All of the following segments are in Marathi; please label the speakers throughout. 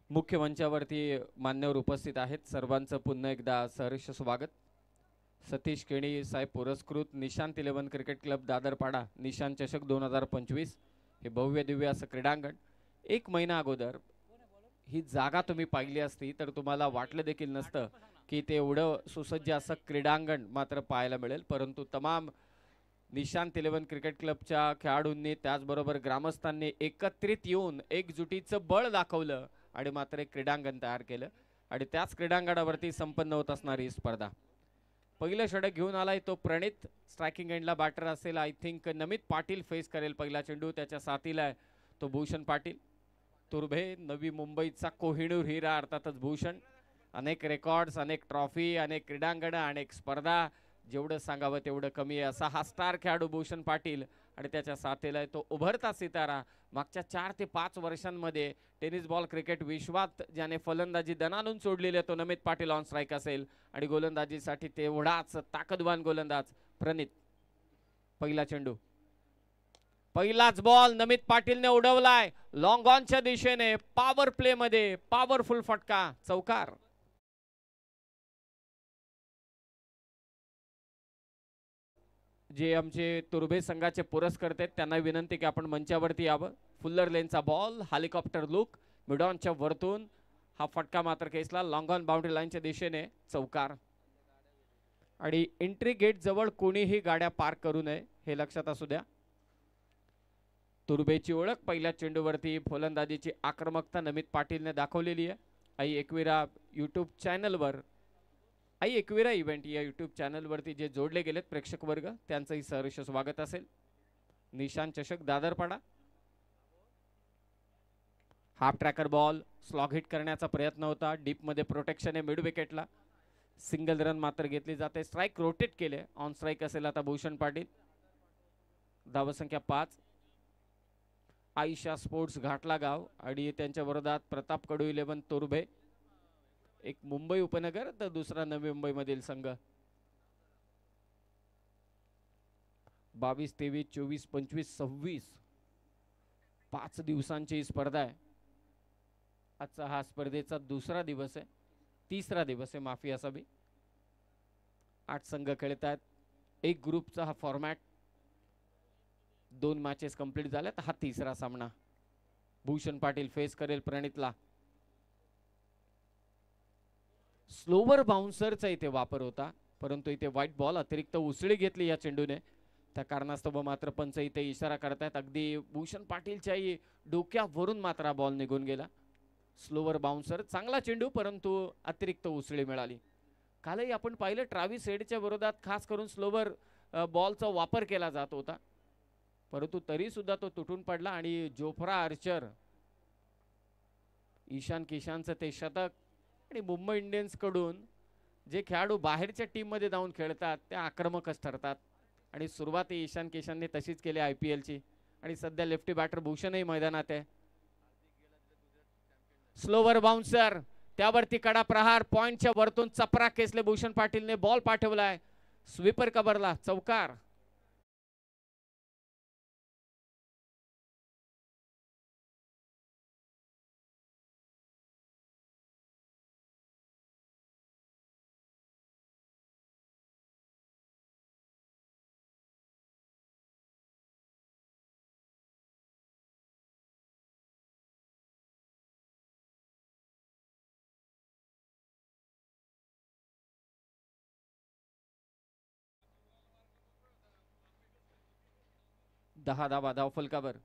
Speaker 1: मुख्य मंचावरती मान्यवर उपस्थित आहेत, सर्वांचं पुन्हा एकदा सहर्ष स्वागत. सतीश केणी साहेब पुरस्कृत निशांत 11 क्रिकेट क्लब दादरपाडा निशांत चषक 2025 हे भव्य दिव्य असं क्रीडांगण. एक महिना अगोदर ही जागा तुम्ही पाहिली असती तर तुम्हाला वाटलं देखील नसतं की ते एवढं सुसज्ज असं क्रीडांगण मात्र पाहायला मिळेल. परंतु तमाम निशांत 11 क्रिकेट क्लबच्या खेळाडूंनी त्याचबरोबर ग्रामस्थांनी एकत्रित येऊन एकजुटीचं बळ दाखवलं आणि मात्र एक क्रीडांगण तयार केलं आणि त्याच क्रीडांगणावरती संपन्न होत असणारी ही स्पर्धा. पहिलं षटक घेऊन आलाय तो प्रणित, स्ट्रायकिंग एंडला बॅटर असेल I think Namit Patil face करेल पहिला चेंडू. त्याच्या साथीला आहे तो भूषण पाटील. तुर्भे नवी मुंबईचा कोहिनूर हिरा अर्थातच भूषण. अनेक रेकॉर्ड्स, अनेक ट्रॉफी, अनेक क्रीडांगणं, अनेक स्पर्धा, जेवढं सांगावं तेवढं कमी आहे असा हा स्टार खेळाडू भूषण पाटील. आणि त्याच्या साथीला आहे तो उभरता सितारा. मागच्या 4 ते 5 वर्षांमध्ये टेनिस बॉल क्रिकेट विश्वात ज्याने फलंदाजी दणानून सोडलेली आहे तो नमित पाटील ऑन स्ट्राईक असेल आणि गोलंदाजीसाठी तेवढाच ताकदवान गोलंदाज प्रणित. पहिला चेंडू, पहिलाच बॉल नमित पाटीलने उडवलाय लॉंग ऑनच्या दिशेने. पॉवर प्ले मध्ये पॉवरफुल फटका, चौकार. जे आमचे तुर्भे संघाचे पुरस्कर्ते आहेत त्यांना विनंती की आपण मंचावरती यावं. फुल्लर लेनचा बॉल, हेलिकॉप्टर लुक मिडॉनच्या वरतून हा फटका मात्र खेचला लॉंग ऑन बाउंड्री लाईनच्या दिशेने, चौकार. आणि एंट्री गेट जवळ कोणीही गाड्या पार्क करू नये हे लक्षात असू द्या. तुर्भेची ओळख पहिल्या चेंडूवरती फलंदाजीची आक्रमकता नमित पाटीलने दाखवलेली आहे. आई एकविरा यूट्यूब चॅनलवर, आई एकविरा इव्हेंट या यूट्यूब चॅनलवरती जे जोडले गेलेत प्रेक्षक वर्ग त्यांचंही सहर्ष स्वागत असेल. निशांत चषक Dadarpada. Half tracker ball slog hit करण्याचा प्रयत्न होता, डीप मध्ये प्रोटेक्शन आहे मिड विकेटला. सिंगल रन मात्र घेतली जाते. स्ट्राईक रोटेट केले, ऑन स्ट्राईक असेल आता भूषण पाटील. धावसंख्या 5. आयशा स्पोर्ट्स घाटला गाव आणि त्यांच्या विरोधात प्रताप कडू 11 तुर्भे. एक मुंबई उपनगर तर दुसरा नवी मुंबई मधील संघ. 22, 23, 24, 25, 26 5 दिवसांची स्पर्धा आहे. आजचा हा स्पर्धेचा दुसरा दिवस आहे, तिसरा दिवस आहे माफी असावी. 8 संघ खेळत आहेत. एक ग्रुपचा हा फॉर्मॅट. 2 मॅचेस कंप्लीट झाल्यात, हा तिसरा सामना. भूषण पाटील फेस करेल प्रणितला. स्लोवर बाउन्सरचा इथे वापर होता परंतु इथे व्हाईट बॉल अतिरिक्त उसळी घेतली या चेंडूने. त्या कारणास्तव मात्र पंच इथे इशारा करतायत. अगदी भूषण पाटीलच्याही डोक्यावरून मात्र हा बॉल निघून गेला. स्लोवर बाउन्सर, चांगला चेंडू परंतु अतिरिक्त उसळी मिळाली. कालही आपण पाहिलं ट्राव्हिस हेडच्या विरोधात खास करून स्लोवर बॉलचा वापर केला जात होता परंतु तरी सुद्धा तो तुटून पडला. आणि जोफ्रा आर्चर, ईशान किशानचं ते शतक. आणि मुंबई इंडियन्स कडून जे खेळाडू बाहेरच्या टीम मध्ये जाऊन खेळतात ते आक्रमकच ठरतात आणि सुरुवात ईशान किशानने तशीच केली IPL ची. आणि सध्या लेफ्टी बॅटर भूषणही मैदानात आहे. स्लोवर बाउन्सर, त्यावरती कडा प्रहार, पॉइंटच्या वरतून चपरा खेचले भूषण पाटीलने. बॉल पाठवलाय स्वीपर कव्हरला, चौकार. दहा धावा धावफलकावर.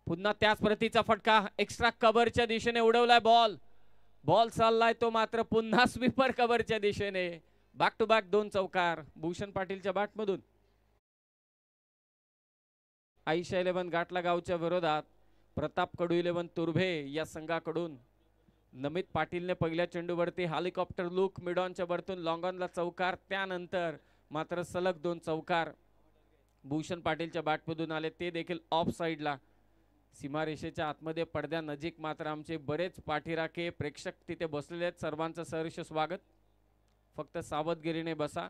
Speaker 1: पुन्हा त्याच प्रतीचा फटका एक्स्ट्रा कव्हरच्या दिशेने उडवलाय बॉल. बॉल चाललाय तो मात्र पुन्हा स्वीपर कव्हरच्या दिशेने. बॅक टू बॅक 2 चौकार भूषण पाटीलच्या बॅटमधून. आयशा 11 घाटला गावच्या विरोधात प्रताप कडू 11 तुर्भे या संघाकडून नमित पाटीलने पहिल्या चेंडूवरती हेलिकॉप्टर लुक मिडॉनच्या वरतून लॉंग ऑनला चौकार. त्यानंतर मात्र सलग 2 चौकार भूषण पाटीलच्या बॅटमधून आले, ते देखील ऑफ साइडला. सीमारेषेच्या आतमध्ये पडद्या नजीक मात्र आमचे बरेच पाठीराखे प्रेक्षक तिथे बसलेले आहेत. सर्वांचं सहर्ष स्वागत. फक्त सावधगिरीने बसा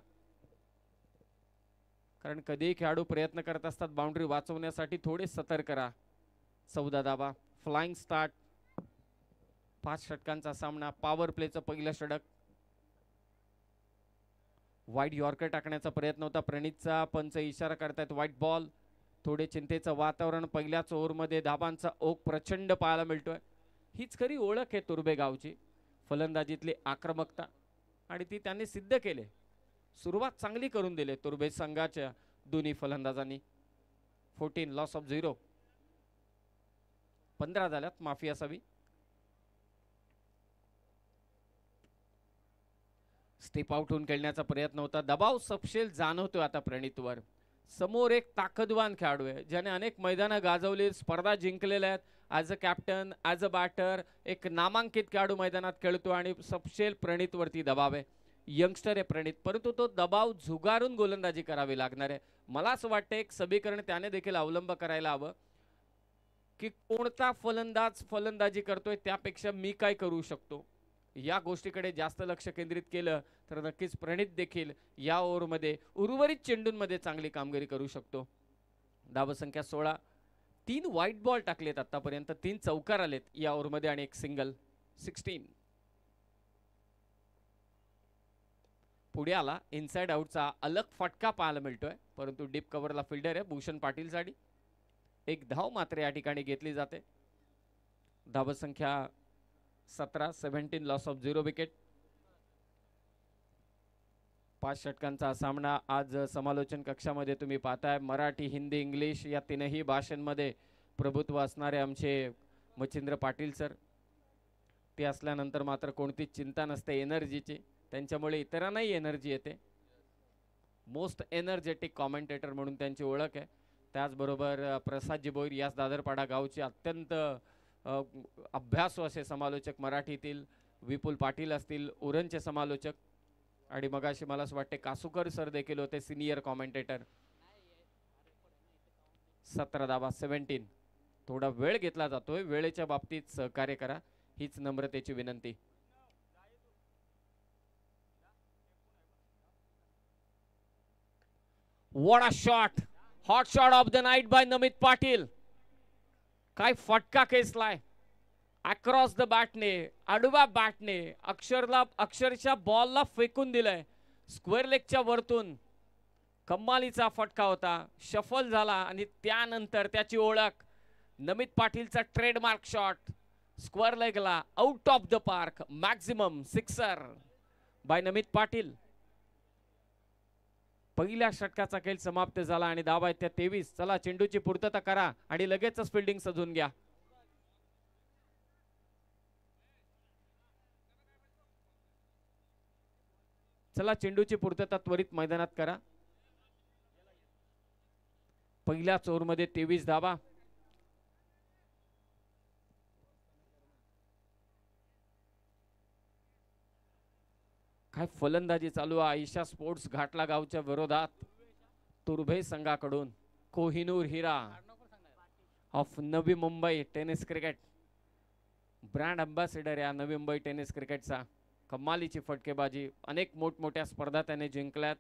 Speaker 1: कारण कधीही खेळाडू प्रयत्न करत असतात बाउंड्री वाचवण्यासाठी, थोडे सतर्क करा. 14 धावा फ्लाइंग स्टार्ट 5 षटकांचा सामना. पॉवर प्लेचं पहिलं षटक. वाईट यॉर्कर टाकण्याचा प्रयत्न होता प्रणितचा. पंच इशारा करतायत व्हाईट बॉल. थोडे चिंतेचं वातावरण. पहिल्याच ओव्हरमध्ये धाबांचा ओघ प्रचंड पाहायला मिळतोय. हीच खरी ओळख आहे तुर्भे गावची, फलंदाजीतली आक्रमकता, आणि ती त्यांनी सिद्ध केले. सुरुवात चांगली करून दिली तुर्भे संघाच्या दोन्ही फलंदाजांनी. 14 लॉस ऑफ 0. 15 झाल्यात, माफी असावी. स्टेप आउट होऊन खेळण्याचा प्रयत्न होता. दबाव सपशेल जाणवतोय आता प्रणितवर. समोर एक ताकदवान खेळाडू आहे ज्याने अनेक मैदानं गाजवली, स्पर्धा जिंकलेल्या आहेत. As a captain, as a batter, एक नामांकित खेळाडू मैदानात खेळतो आणि सपशेल प्रणितवरती दबाव आहे. यंगस्टर आहे प्रणित, परंतु तो दबाव झुगारून गोलंदाजी करावी लागणार आहे. मला असं वाटतं एक समीकरण त्याने देखील अवलंब करायला हवं की कोणता फलंदाज फलंदाजी करतोय त्यापेक्षा मी काय करू शकतो. या गोष्टीकडे जास्त लक्ष केंद्रित केलं तर नक्कीच प्रणित देखील या ओव्हरमध्ये उर्वरित चेंडूंमध्ये चांगली कामगिरी करू शकतो. धावसंख्या 16. 3 व्हाईट बॉल टाकलेत आतापर्यंत, 3 चौकार आलेत या ओव्हरमध्ये आणि एक सिंगल. 16. पुढे आला इनसाइड आउटचा अलग फटका पाहायला मिळतोय, परंतु डीप कव्हरला फिल्डर आहे भूषण पाटील साठी. एक धाव मात्र या ठिकाणी घेतली जाते. धावसंख्या 17. 17 लॉस ऑफ 0 विकेट. 5 षटकांचा सामना. आज समालोचन कक्षामध्ये तुम्ही पाहताय मराठी, हिंदी, इंग्लिश या तीनही भाषांमध्ये प्रभुत्व असणारे आमचे मच्छिंद्र पाटील सर. ते असल्यानंतर मात्र कोणतीच चिंता नसते एनर्जीची, त्यांच्यामुळे इतरांनाही एनर्जी येते. मोस्ट एनर्जेटिक कॉमेंटेटर म्हणून त्यांची ओळख आहे. त्याचबरोबर प्रसादजी बोईर याच दादरपाडा गावचे अत्यंत अभ्यासू असे समालोचक मराठीतील. विपुल पाटील असतील उरणचे समालोचक, आणि मगाशी मला असं वाटते कासुकर सर देखील होते सिनियर कॉमेंटेटर. 17 धावा. 17. थोडा वेळ घेतला जातोय, वेळेच्या बाबतीत सहकार्य करा हीच नम्रतेची विनंती. What a shot! Hot shot of the night by नमित पाटील. काय फटका खेचलाय अक्रॉस द बॅटने, आडव्या बॅटने अक्षरशः बॉलला फेकून दिलंय स्क्वेअर लेगच्या वरतून. कमालीचा फटका होता, शफल झाला आणि त्यानंतर त्याची ओळख नमित पाटीलचा ट्रेडमार्क शॉट स्क्वेअर लेगला out of the park. Maximum sixer by Namit Patil. पहिल्या षटकाचा खेळ समाप्त झाला आणि धावा आहेत त्या 23. चला चेंडूची पूर्तता करा आणि लगेचच फिल्डिंग सजवून घ्या. चला चेंडूची पूर्तता त्वरित मैदानात करा. पहिल्याच ओव्हरमध्ये 23 धावा. काय फलंदाजी चालू आहे आयशा स्पोर्ट्स घाटला गावच्या विरोधात तुर्भे संघाकडून. कोहिनूर हिरा of Navi Mumbai tennis cricket, brand अंबॅसेडर या नवी मुंबई टेनिस क्रिकेटचा. कमालीची फटकेबाजी, अनेक मोठमोठ्या स्पर्धा त्याने जिंकल्यात.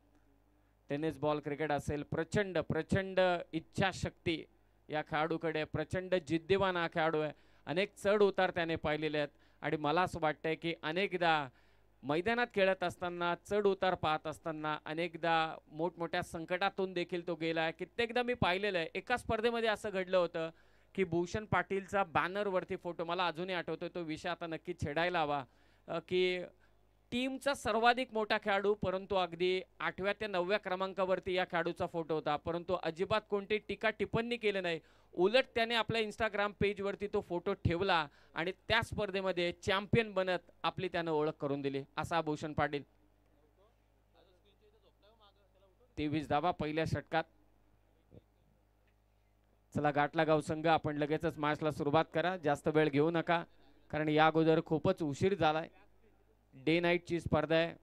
Speaker 1: टेनिस बॉल क्रिकेट असेल, प्रचंड प्रचंड इच्छाशक्ती या खेळाडूकडे, प्रचंड जिद्दीवान हा खेळाडू आहे. अनेक चढ उतार त्याने पाहिलेले आहेत आणि मला असं वाटतंय की अनेकदा मैदानात खेळत असताना, चढ उतार पाहत असताना अनेकदा मोठमोठ्या संकटातून देखील तो गेला आहे. कित्येकदा मी पाहिलेलं आहे. एका स्पर्धेमध्ये असं घडलं होतं की भूषण पाटीलचा बॅनरवरती फोटो, मला अजूनही आठवतो, तो विषय आता नक्की छेडायला हवा, की टीमचा सर्वाधिक मोठा खेळाडू परंतु अगदी 8व्या ते 9व्या क्रमांकावरती या खेळाडूचा फोटो होता, परंतु अजिबात कोणती टीका टिप्पणी केली नाही. उलट त्याने आपल्या इंस्टाग्राम पेजवरती तो फोटो ठेवला आणि त्या स्पर्धेमध्ये चॅम्पियन बनत आपली त्यानं ओळख करून दिली. असा भूषण पाटील. 23 धावा पहिल्या षटकात. चला घाटला गाव संघ, आपण लगेचच मॅचला सुरुवात करा, जास्त वेळ घेऊ नका, कारण या अगोदर खूपच उशीर झालाय. डे नाईटची स्पर्धा आहे.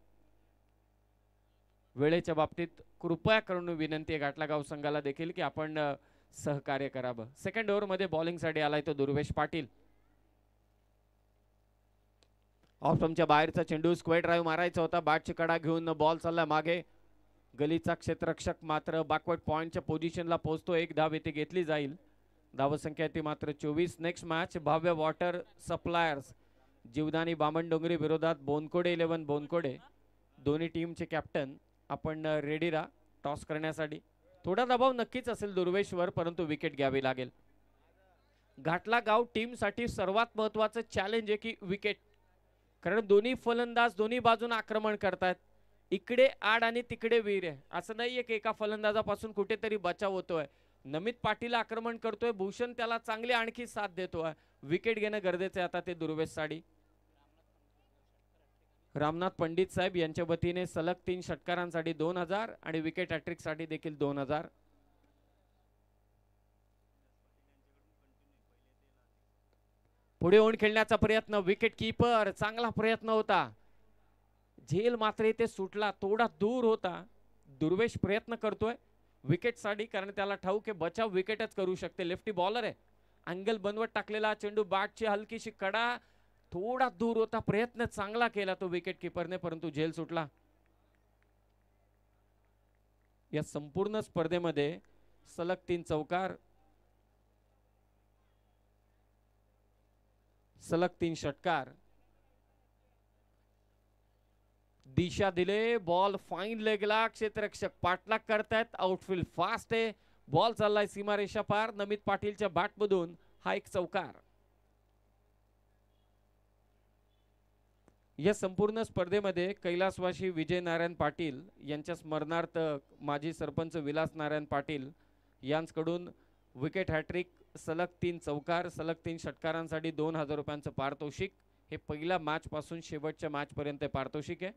Speaker 1: वेळेच्या बाबतीत कृपया करून विनंती आहे घाटला गाव संघाला देखील की आपण सहकार्य करावं. सेकंड ओव्हर मध्ये बॉलिंग साठी आलाय तो दुर्वेश पाटील. ऑफ स्टंपच्या बाहेरचा चेंडू, स्क्वेअर ड्राईव्ह मारायचा होता, बॅटची कडा घेऊन बॉल चालला मागे. गलीचा क्षेत्ररक्षक मात्र बॅकवर्ड पॉइंटच्या पोझिशनला पोहोचतो. एक धाव येथे घेतली जाईल. धावसंख्या ती मात्र 24. Next match Bhavya water suppliers Jivdani Bamandongri विरोधात बोनकोडे 11 बोनकोडे. दोन्ही टीमचे कॅप्टन आपण रेडी राहा टॉस करण्यासाठी. थोडा दबाव नक्कीच असेल दुर्वेशवर, परंतु विकेट घ्यावी लागेल. घाटला गाव टीमसाठी सर्वात महत्त्वाचं चॅलेंज आहे की विकेट, कारण दोन्ही फलंदाज दोन्ही बाजूने आक्रमण करतात. इकडे आड आणि तिकडे वीर आहे. असं नाहीये की एका फलंदाजापासून कुठेतरी बचाव होतोय. नमित पाटील आक्रमण करतोय, भूषण त्याला चांगली आणखी साथ देतोय. विकेट घेणं गरजेचं आहे आता ते दुर्वेश साडी. रामनाथ पंडित साहेब यांच्या वतीने सलग 3 षटकारांसाठी 2000 आणि विकेट हॅट्रिक साठी देखील 2000. पुढे होऊन खेळण्याचा प्रयत्न, विकेट कीपर चांगला प्रयत्न होता, झेल मात्र इथे सुटला, थोडा दूर होता. दुर्वेश प्रयत्न करतोय विकेट साठी, कारण त्याला ठाऊक आहे बचाव विकेटच करू शकते. लेफ्टी बॉलर आहे, अँगल बनवत टाकलेला चेंडू, बॅटची हलकीशी कडा, थोडा दूर होता, प्रयत्न चांगला केला तो विकेट कीपरने, परंतु झेल सुटला. या संपूर्ण स्पर्धेमध्ये सलग 3 चौकार, सलग 3 षटकार. दिशा दिले, बॉल फाईन लेगला, क्षेत्ररक्षक पाठलाग करतायत, आउटफील्ड फास्ट आहे, बॉल चाललाय सीमारेषा पार. नमित पाटीलच्या बॅटमधून हा एक चौकार. या संपूर्ण स्पर्धेमध्ये कैलासवासी विजय नारायण पाटील यांच्या स्मरणार्थ माजी सरपंच विलास नारायण पाटील यांच्याकडून विकेट हॅट्रिक, सलग 3 चौकार, सलग 3 षटकारांसाठी 2000 रुपयांचं पारितोषिक. हे पहिल्या मॅच पासून शेवटच्या मॅच पर्यंत पारितोषिक आहे.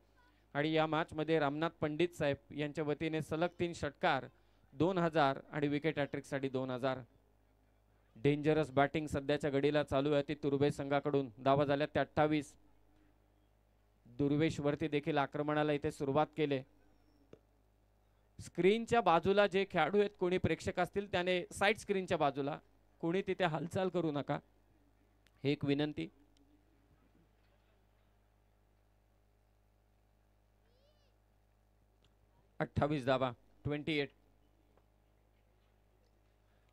Speaker 1: आणि या मॅच मध्ये रामनाथ पंडित साहेब यांच्या वतीने सलग 3 षटकार 2000 आणि विकेट हॅट्रिक साठी 2000. डेंजरस बॅटिंग सध्याच्या घडीला चालू आहे ती तुर्भे संघाकडून. धावा झाल्या त्या 28. दुर्वेश वरती देखील आक्रमणाला इथे सुरुवात केले. स्क्रीनच्या बाजूला जे खेळाडू आहेत, कोणी प्रेक्षक असतील त्याने साइड स्क्रीनच्या बाजूला कोणी तिथे हालचाल करू नका, हे एक विनंती. अठ्ठावीस धावा, 28.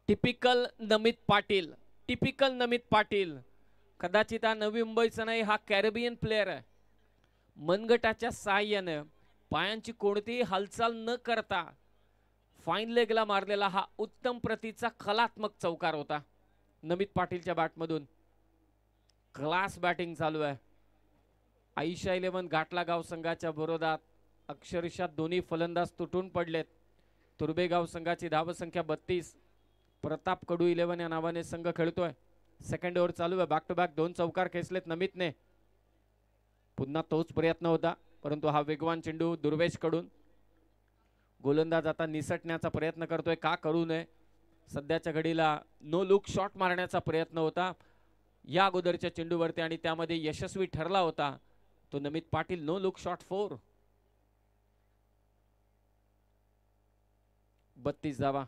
Speaker 1: टिपिकल नमित पाटील, टिपिकल नमित पाटील. कदाचित हा नवी मुंबईचा नाही, हा कॅरेबियन प्लेयर आहे. मनगटाच्या साहाय्याने पायांची कोणतीही हालचाल न करता फाईन लेगला मारलेला हा उत्तम प्रतीचा कलात्मक चौकार होता नमित पाटीलच्या बॅटमधून. क्लास बॅटिंग चालू आहे. आयशा 11 घाटला गाव संघाच्या विरोधात अक्षरशः दोन्ही फलंदाज तुटून पडलेत. तुर्भेगाव संघाची धावसंख्या 32. प्रताप कडू 11 या नावाने संघ खेळतोय. सेकंड ओव्हर चालू आहे. बॅक टू बॅक 2 चौकार खेचलेत नमितने. पुन्हा तोच प्रयत्न होता, परंतु हा वेगवान चेंडू दुर्वेश कडून. गोलंदाज आता निसटण्याचा प्रयत्न करतोय, का करू नये. सध्याच्या घडीला नो लुक शॉट मारण्याचा प्रयत्न होता या अगोदरच्या चेंडूवरती आणि त्यामध्ये यशस्वी ठरला होता तो Namit Patil. No look shot 4. 32 धावा.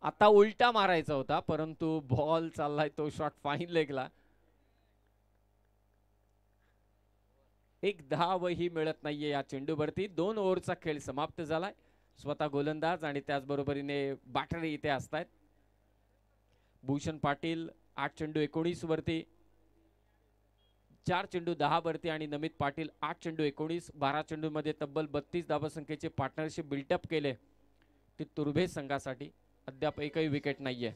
Speaker 1: आता उलटा मारायचा होता, परंतु बॉल चाललाय तो शॉट फाईन लेगला. एक धावही मिळत नाहीये या चेंडूवरती. 2 ओव्हरचा खेळ समाप्त झालाय. स्वतः गोलंदाज आणि त्याचबरोबरीने बॅटरी इथे असतात. भूषण पाटील 8 चेंडू 19 वरती, 4 चेंडू 10 वरती आणि नमित पाटील 8 चेंडू 19. 12 चेंडू मध्ये तब्बल 32 धावसंख्येचे पार्टनरशिप बिल्टअप केले ते तुर्भे संघासाठी. अद्याप एकही विकेट नाहीये.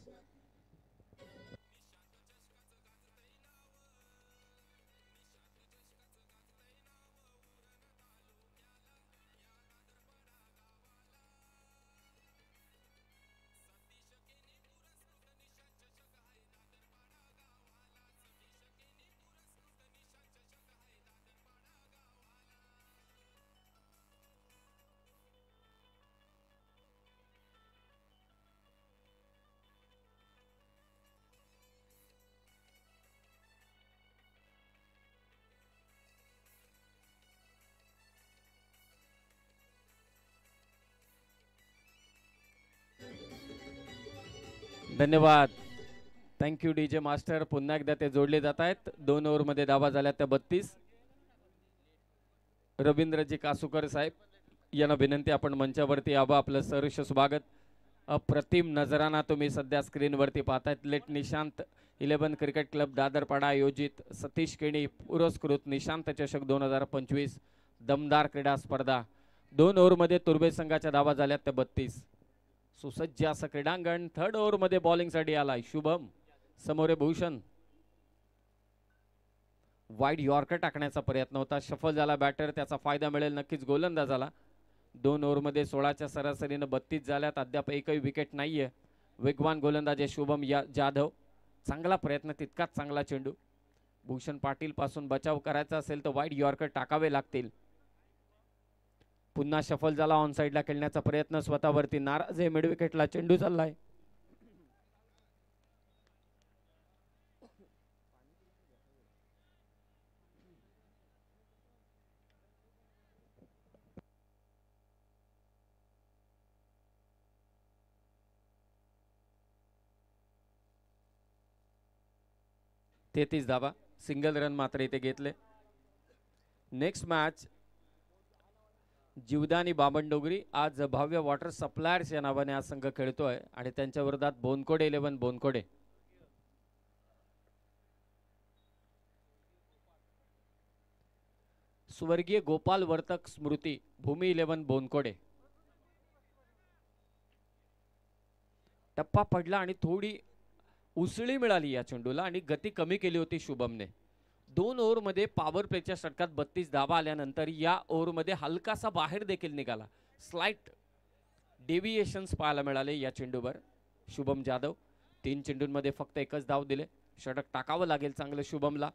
Speaker 1: धन्यवाद, थँक्यू डीजे मास्टर. पुन्हा एकदा ते जोडले जात आहेत. 2 ओव्हर मध्ये धावा झाल्या त्या 32. रवींद्रजी कासुकर साहेब यांना विनंती, आपण मंचावरती यावं. आपलं सहर्ष स्वागत. अप्रतिम नजराना तुम्ही सध्या स्क्रीनवरती पाहतायत. लेट निशांत 11 क्रिकेट क्लब दादरपाडा आयोजित सतीश केणी पुरस्कृत निशांत चषक 2025 दमदार क्रीडा स्पर्धा 2 ओव्हरमध्ये तुर्बे संघाच्या धावा झाल्या त्या 32. सुसज्ज असं क्रीडांगण. थर्ड ओव्हरमध्ये बॉलिंगसाठी आलाय शुभम. समोरे भूषण. वाईड यॉर्कर टाकण्याचा प्रयत्न होता, शफल झाला बॅटर, त्याचा फायदा मिळेल नक्कीच गोलंदाजाला. 2 ओव्हरमध्ये 16च्या सरासरीनं 32 झाल्यात. अद्याप एकही विकेट नाहीये. वेगवान गोलंदाज शुभम जाधव. चांगला प्रयत्न, तितकाच चांगला चेंडू. भूषण पाटील पासून बचाव करायचा असेल तर वाईड यॉर्कर टाकावे लागतील. पुन्हा शफल झाला, ऑन साइडला खेळण्याचा प्रयत्न, स्वतःवरती नाराज आहे. मिड विकेटला चेंडू चाललाय. तेहतीस धावा, सिंगल रन मात्र इथे घेतले. Next match Jivdani Bamandongri. आज भव्य वॉटर सप्लायर्स या नावाने हा संघ खेळतोय आणि त्यांच्या विरोधात बोनकोडे 11 बोनकोडे. स्वर्गीय गोपाल वर्तक स्मृती भूमी 11 बोनकोडे. टप्पा पडला आणि थोडी उसळी मिळाली या चेंडूला आणि गती कमी केली होती शुभमने. 2 ओव्हरमध्ये पॉवर प्लेच्या षटकात 32 धावा आल्यानंतर या ओव्हरमध्ये हलकासा बाहेर देखील निघाला. स्लाइट डेव्हिएशन्स पाहायला मिळाले या चेंडूवर. शुभम जाधव 3 चेंडूंमध्ये फक्त एकच धाव दिले. षटक टाकावं लागेल चांगलं शुभमला.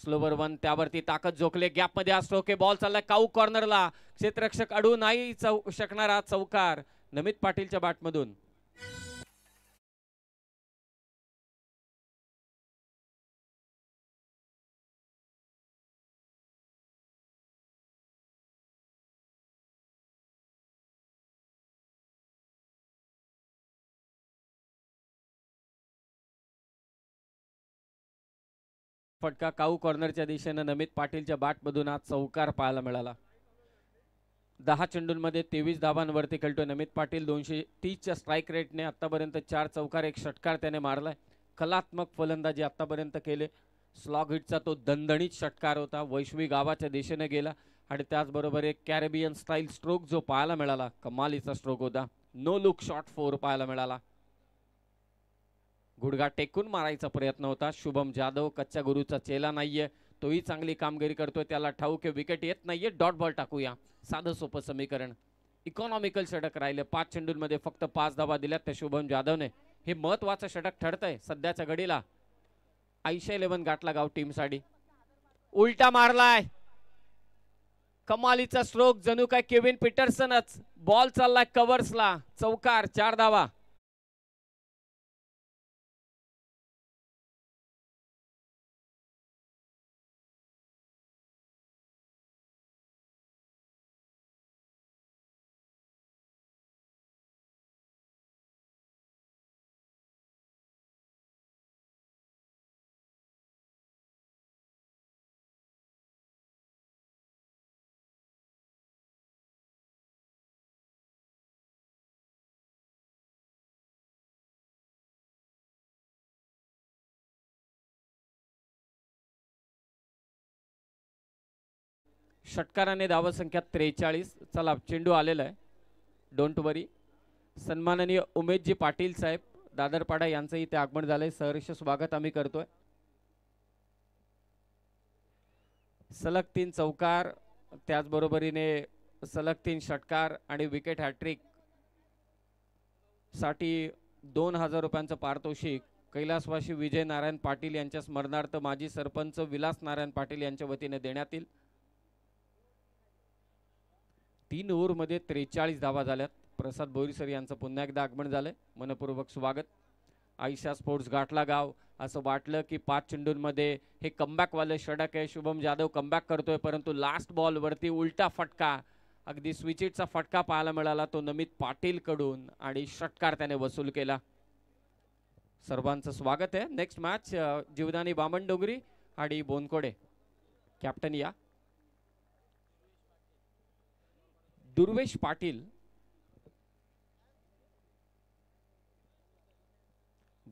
Speaker 1: स्लोवर वन, त्यावरती ताकद झोकले, गॅपमध्ये असतो के बॉल चाललाय काऊ कॉर्नरला. क्षेत्ररक्षक अडू नाही शकणारा चौकार नमित पाटीलच्या बॅटमधून. फटका काऊ कॉर्नरच्या दिशेने नमित पाटीलच्या बॅटमधून आज चौकार पाहायला मिळाला. 10 चेंडूंमध्ये 23 धावांवरती खेळतोय नमित पाटील. 230च्या स्ट्राईक रेटने आतापर्यंत 4 चौकार 1 षटकार त्याने मारलाय. कलात्मक फलंदाजी आतापर्यंत केले. स्लॉग हिटचा तो दणदणीत षटकार होता, वैश्वी गावाच्या दिशेने गेला आणि त्याचबरोबर एक कॅरेबियन स्टाईल स्ट्रोक जो पाहायला मिळाला, कमालीचा स्ट्रोक होता. नो लुक शॉट 4 पाहायला मिळाला. गुडघा टेकून मारायचा प्रयत्न होता. शुभम जाधव कच्च्या गुरुचा चेला नाहीये, तोही चांगली कामगिरी करतोय. त्याला ठाऊक आहे विकेट येत नाहीये, डॉट बॉल टाकूया. साधं सोपं समीकरण. इकॉनॉमिकल षटक राहिले. 5 चेंडूंमध्ये फक्त 5 धावा दिल्यात त्या शुभम जाधवने. हे महत्वाचं षटक ठरतंय सध्याच्या घडीला. 80-11 गाठला गाव टीमसाठी. उलटा मारलाय, कमालीचा स्ट्रोक, जणू काय केविन पीटरसनच. बॉल चाललाय कव्हर्सला, चौकार, 4 धावा. षटकाराने धावसंख्या 43. चला चेंडू आलेला आहे. डोंट वरी. सन्माननीय उमेशजी पाटील साहेब दादरपाडा यांचं इथे आगमन झालंय. सहर्ष स्वागत आम्ही करतोय. सलग 3 चौकार, त्याचबरोबरीने सलग 3 षटकार आणि विकेट हॅट्रिक साठी 2000 रुपयांचं पारितोषिक कैलासवासी विजय नारायण पाटील यांच्या स्मरणार्थ माजी सरपंच विलास नारायण पाटील यांच्या वतीने देण्यात येईल. 3 ओव्हरमध्ये 43 धावा झाल्यात. प्रसाद बोरीसर यांचं पुन्हा एकदा आगमन झालंय. मनपूर्वक स्वागत. आयशा स्पोर्ट्स गाठला गाव. असं वाटलं की 5 चेंडूंमध्ये हे कमबॅक वाले षटक आहे. शुभम जाधव कमबॅक करतोय, परंतु लास्ट बॉल वरती उलटा फटका, अगदी स्विचिटचा फटका पाहायला मिळाला तो नमित पाटील कडून आणि षटकार त्याने वसूल केला. सर्वांचं स्वागत आहे. नेक्स्ट मॅच जीवदानी बामणडोंगरी आणि बोनकोडे. कॅप्टन या. दुर्वेश पाटील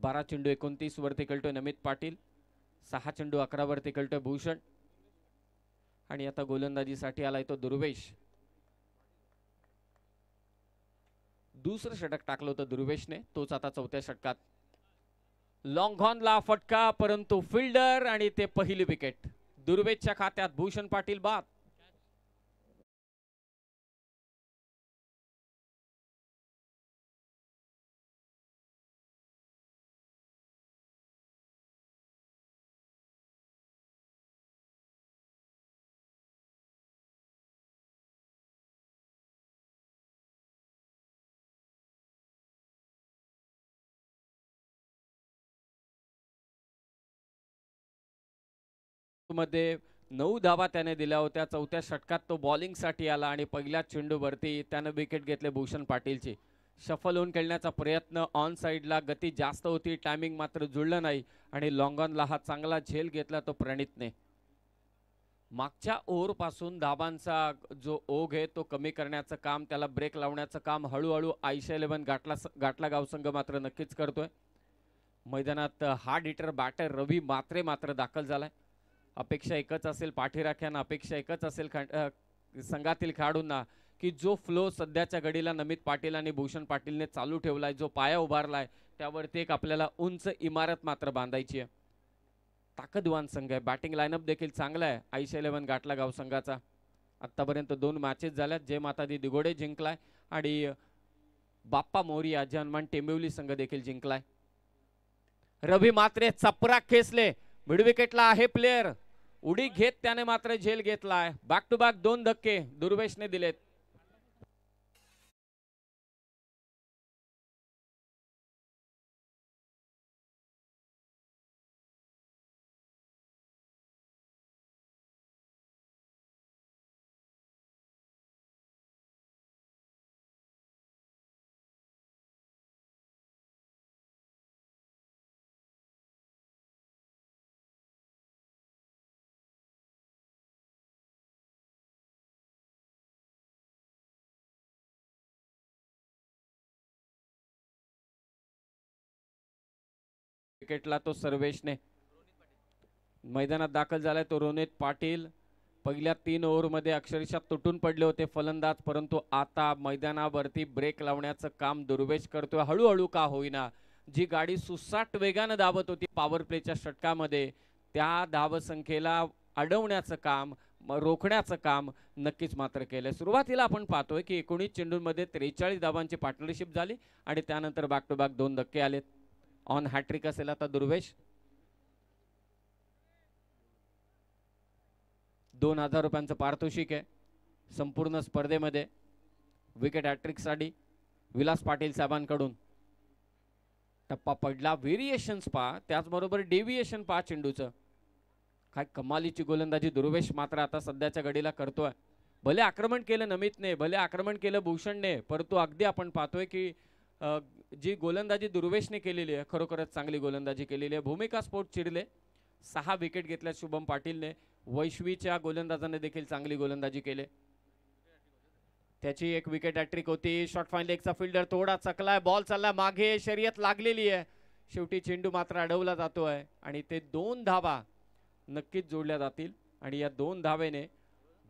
Speaker 1: 12 चेंडू 29 वरती खेळतोय नमित पाटील, 6 चेंडू 11 वरती खेळतोय भूषण आणि आता गोलंदाजीसाठी आलाय तो दुर्वेश. दुसरं षटक टाकलं होतं दुर्वेशने, तोच आता चौथ्या षटकात. लॉंग ऑनला फटका परंतु फिल्डर आणि ते पहिली विकेट दुर्वेशच्या खात्यात. भूषण पाटील बाद. मध्ये 9 धावा त्याने दिल्या होत्या. चौथ्या षटकात तो बॉलिंग साठी आला आणि पहिल्या चेंडूवरती त्याने विकेट घेतले भूषण पाटीलची. शफल होऊन खेळण्याचा प्रयत्न, ऑन साइडला गती जास्त होती, टायमिंग मात्र जुळलं नाही आणि लॉंग ऑनला हा चांगला झेल घेतला तो प्रणितने. मागच्या ओव्हर पासून धाबांचा जो ओघ आहे तो कमी करण्याचं काम, त्याला ब्रेक लावण्याचं काम हळूहळू आयशा 11 गाठला गावसंघ मात्र नक्कीच करतोय. मैदानात हार्ड हिटर बॅटर रवी मात्रे मात्र दाखल झालाय. अपेक्षा एकच असेल पाठीराख्यांना, अपेक्षा एकच असेल संघातील खेळाडूंना की जो फ्लो सध्याच्या घडीला नमित पाटील आणि भूषण पाटीलने चालू ठेवलाय, जो पाया उभारलाय त्यावरती एक आपल्याला उंच इमारत मात्र बांधायची आहे. ताकदवान संघ आहे, बॅटिंग लाईनअप देखील चांगला आहे आयशा 11 गाठला गाव संघाचा. आतापर्यंत 2 मॅचेस झाल्यात, जय मातादी दिगोडे जिंकलाय आणि बाप्पा मोरिया हनुमान टेंबिवली संघ देखील जिंकलाय. रवी मात्रे चपरा खेचले, मिड विकेटला आहे प्लेयर, उडी घेत त्याने मात्र झेल घेतलाय. बॅक टू बॅक 2 धक्के दुर्वेशने दिलेत. विकेटला तो सर्वेशने. मैदानात दाखल झालाय तो रोनित पाटील. पहिल्या 3 ओव्हरमध्ये अक्षरशः तुटून पडले होते फलंदाज, परंतु आता मैदानावरती ब्रेक लावण्याचं काम दुर्वेश करतोय हळूहळू का होईना. जी गाडी सुसाट वेगानं धावत होती पॉवर प्लेच्या षटकामध्ये, त्या धावसंख्येला अडवण्याचं काम, रोखण्याचं काम नक्कीच मात्र केलंय. सुरुवातीला आपण पाहतोय की 19 चेंडूंमध्ये 43 धावांची पार्टनरशिप झाली आणि त्यानंतर बॅक टू बॅक 2 धक्के आलेत. ऑन हॅट्रिक असेल आता दुर्वेश. 2000 रुपयांचं पारितोषिक आहे संपूर्ण स्पर्धेमध्ये. विकेट हॅट्रिक साठी विलास पाटील साहेबांकडून टप्पा पडला. व्हेरिएशन्स पहा, त्याचबरोबर डेव्हिएशन पहा चेंडूचं. काय कमालीची गोलंदाजी दुर्वेश मात्र आता सध्याच्या घडीला करतोय. भले आक्रमण केलं नमितने, भले आक्रमण केलं भूषणने, परंतु अगदी आपण पाहतोय की जी गोलंदाजी दुर्वेशने केलेली आहे खरोखरच चांगली गोलंदाजी केलेली आहे. भूमिका स्पोर्ट चिरले 6 विकेट घेतल्या शुभम पाटीलने. वैश्वीच्या गोलंदाजाने देखील चांगली गोलंदाजी केली. त्याची एक विकेट हॅट्रिक होती. शॉर्ट फाईन लेगचा फिल्डर थोडा चकलाय, बॉल चालला मागे, शर्यत लागलेली आहे, शेवटी चेंडू मात्र अडवला जातोय आणि ते 2 धावा नक्कीच जोडल्या जातील आणि या 2 धावेने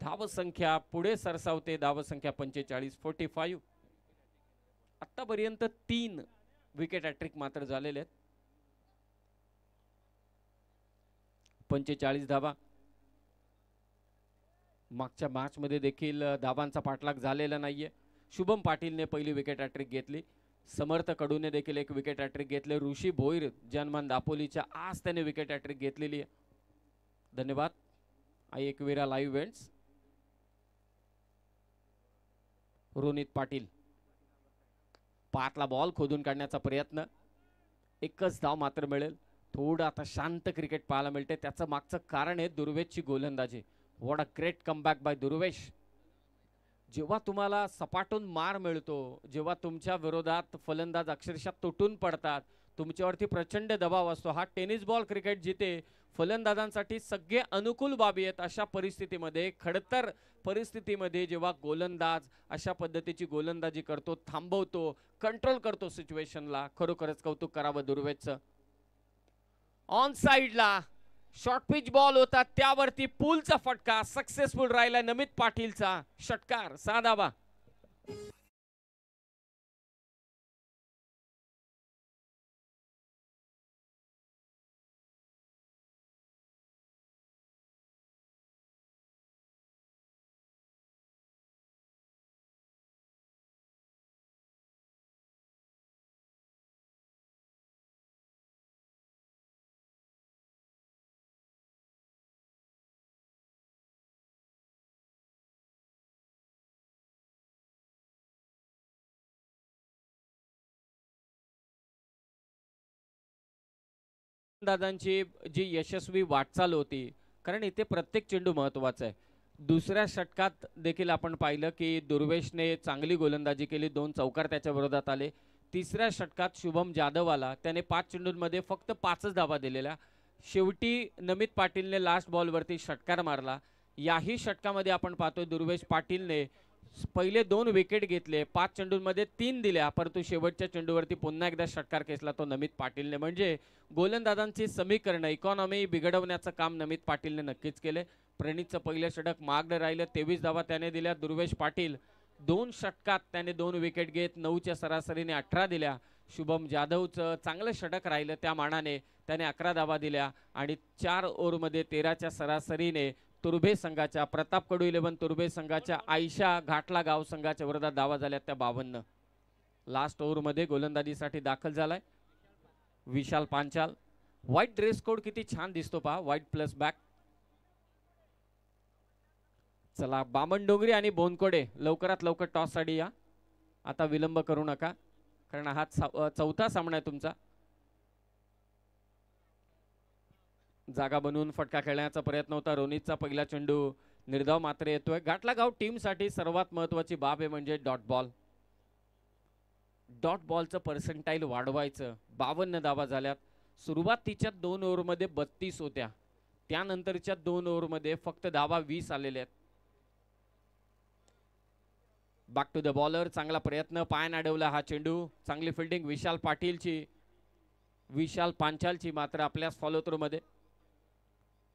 Speaker 1: धावसंख्या पुढे सरसावते. धावसंख्या 45-45. आतापर्यंत 3 विकेट हॅट्रिक मात्र झालेले आहेत. 45 धावा. मागच्या मॅच मध्ये देखील धावांचा पाठलाग झालेला नाहीये. शुभम पाटीलने पहिली विकेट हॅट्रिक घेतली. समर्थ कडूने देखील एक विकेट हॅट्रिक घेतले. ऋषी भोईर जनमान दापोलीच्या आज त्याने विकेट हॅट्रिक घेतलेली आहे. धन्यवाद आई एकविरा लाईव्ह इव्हेंट्स. रोनित पाटील पातला बॉल खोदून काढण्याचा प्रयत्न, एकच धाव मात्र मिळेल. थोडं आता शांत क्रिकेट पाहायला मिळते. त्याचं मागचं कारण आहे दुर्वेशची गोलंदाजी. What a great comeback by Durvesh. जेव्हा तुम्हाला सपाटून मार मिळतो, जेव्हा तुमच्या विरोधात फलंदाज अक्षरशः तुटून पडतात, तुमच्यावरती प्रचंड दबाव असतो. हा टेनिस बॉल क्रिकेट जिथे फलंदाजांसाठी सगळे अनुकूल बाबी आहेत अशा परिस्थितीमध्ये, खडतर परिस्थितीमध्ये जेव्हा गोलंदाज अशा पद्धतीची गोलंदाजी करतो, थांबवतो, कंट्रोल करतो सिच्युएशनला, खरोखरच कौतुक करावं दुर्वेशचं. ऑन साइडला शॉर्ट पिच बॉल होता, त्यावरती पूलचा फटका सक्सेसफुल राहिला नमित पाटीलचा. षटकार, 6 धावा. दादांची जी यशस्वी वाटचाल होती, कारण इथे प्रत्येक चेंडू महत्त्वाचा आहे. दुसऱ्या षटकात देखील आपण पाहिलं की दुर्वेशने चांगली गोलंदाजी केली, 2 चौकार त्याच्या विरोधात आले. तिसऱ्या षटकात शुभम जाधव आला, त्याने 5 चेंडूंमध्ये फक्त 5च धावा दिलेल्या. शेवटी नमित पाटीलने लास्ट बॉलवरती षटकार मारला. याही षटकामध्ये आपण पाहतोय दुर्वेश पाटीलने पहिले 2 विकेट घेतले, 5 चेंडूंमध्ये 3 दिल्या, परंतु शेवटच्या चेंडूवरती पुन्हा एकदा षटकार खेचला तो नमित पाटीलने. म्हणजे गोलंदाजांची समीकरण इकॉनॉमी बिघडवण्याचं काम नमित पाटीलने नक्कीच केले. प्रणीतचं पहिलं षटक मागणं राहिलं, 23 धावा त्याने दिल्या. दुर्वेश पाटील 2 षटकात त्याने 2 विकेट घेत 9च्या सरासरीने 18 दिल्या. शुभम जाधवचं चांगलं षटक राहिलं, त्या मानाने त्याने 11 धावा दिल्या आणि 4 ओव्हरमध्ये 13च्या सरासरीने तुर्भे संघाच्या, प्रताप कडू 11 तुर्भे संघाच्या आयशा घाटला गाव संघाच्या विरोधात धावा झाल्या त्या 52. लास्ट ओव्हरमध्ये गोलंदाजीसाठी दाखल झालाय विशाल पांचाल. व्हाईट ड्रेस कोड किती छान दिसतो पहा, व्हाईट प्लस बॅक. चला बामणडोंगरी आणि बोनकोडे लवकरात लवकर टॉस साठी या, आता विलंब करू नका, कारण हा चौथा सामना आहे तुमचा. जागा बनवून फटका खेळण्याचा प्रयत्न होता. रोनितचा पहिला चेंडू निर्धाव मात्र येतोय. घाटला गाव टीम साठी सर्वात महत्वाची बाब आहे म्हणजे डॉट बॉल. डॉट बॉलचं पर्सेंटाईल वाढवायचं. 52 धावा झाल्यात. सुरुवातीच्या 2 ओव्हरमध्ये 32 होत्या, त्यानंतरच्या 2 ओव्हरमध्ये फक्त धावा 20 आलेल्या आहेत. बॅक टू द बॉलर, चांगला प्रयत्न, पायाने अडवला हा चेंडू. चांगली फिल्डिंग विशाल पाटीलची, विशाल पांचालची मात्र आपल्याच फॉलो थ्रू मध्ये.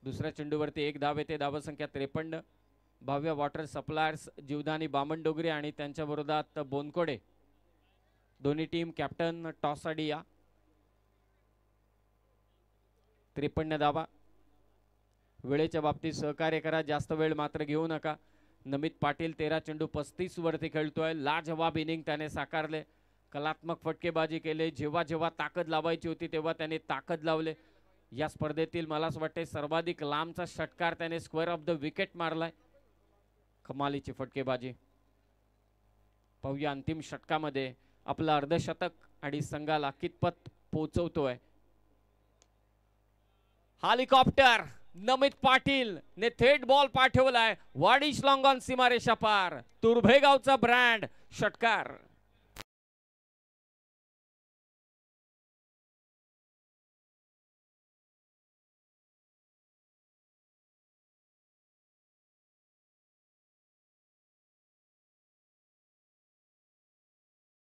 Speaker 1: दुसऱ्या चेंडूवरती 1 धाव येते, धावसंख्या 53. भव्य वॉटर सप्लायर्स जीवदानी बामणडोंगरी आणि त्यांच्या विरोधात बोनकोडे, दोन्ही टीम कॅप्टन टॉस साठी या. 53 धावा. वेळेच्या बाबतीत सहकार्य करा, जास्त वेळ मात्र घेऊ नका. नमित पाटील 13 चेंडू 35 वरती खेळतोय. लाजवाब इनिंग त्याने साकारले, कलात्मक फटकेबाजी केले. जेव्हा जेव्हा ताकद लावायची होती तेव्हा त्याने ताकद लावले. या स्पर्धेतील मला असं वाटते सर्वाधिक लांबचा षटकार त्याने स्क्वेअर ऑफ द विकेट मारलाय. कमालीची फटकेबाजी. पाहूया अंतिम षटकामध्ये आपलं अर्धशतक आणि संघाला कितपत पोहोचवतोय. हेलिकॉप्टर नमित पाटील ने थेट बॉल पाठवलाय. वाडिश लॉंग ऑन सीमारेषा पार. तुर्भेगावचा ब्रँड षटकार.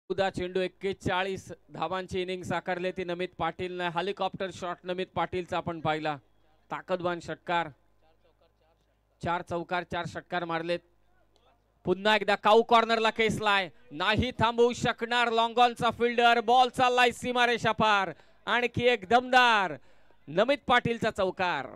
Speaker 1: उदा चेंडू 41 धावांची इनिंग साकारले ती नमित पाटीलने. हेलिकॉप्टर शॉट नमित पाटीलचा आपण पाहिला. ताकदवान षटकार, 4 चौकार 4 षटकार मारलेत. पुन्हा एकदा काऊ कॉर्नरला केसलाय, नाही थांबवू शकणार लॉंगॉनचा फिल्डर. बॉल चाललाय सीमारेषा पार. आणखी एक दमदार नमित पाटीलचा चौकार.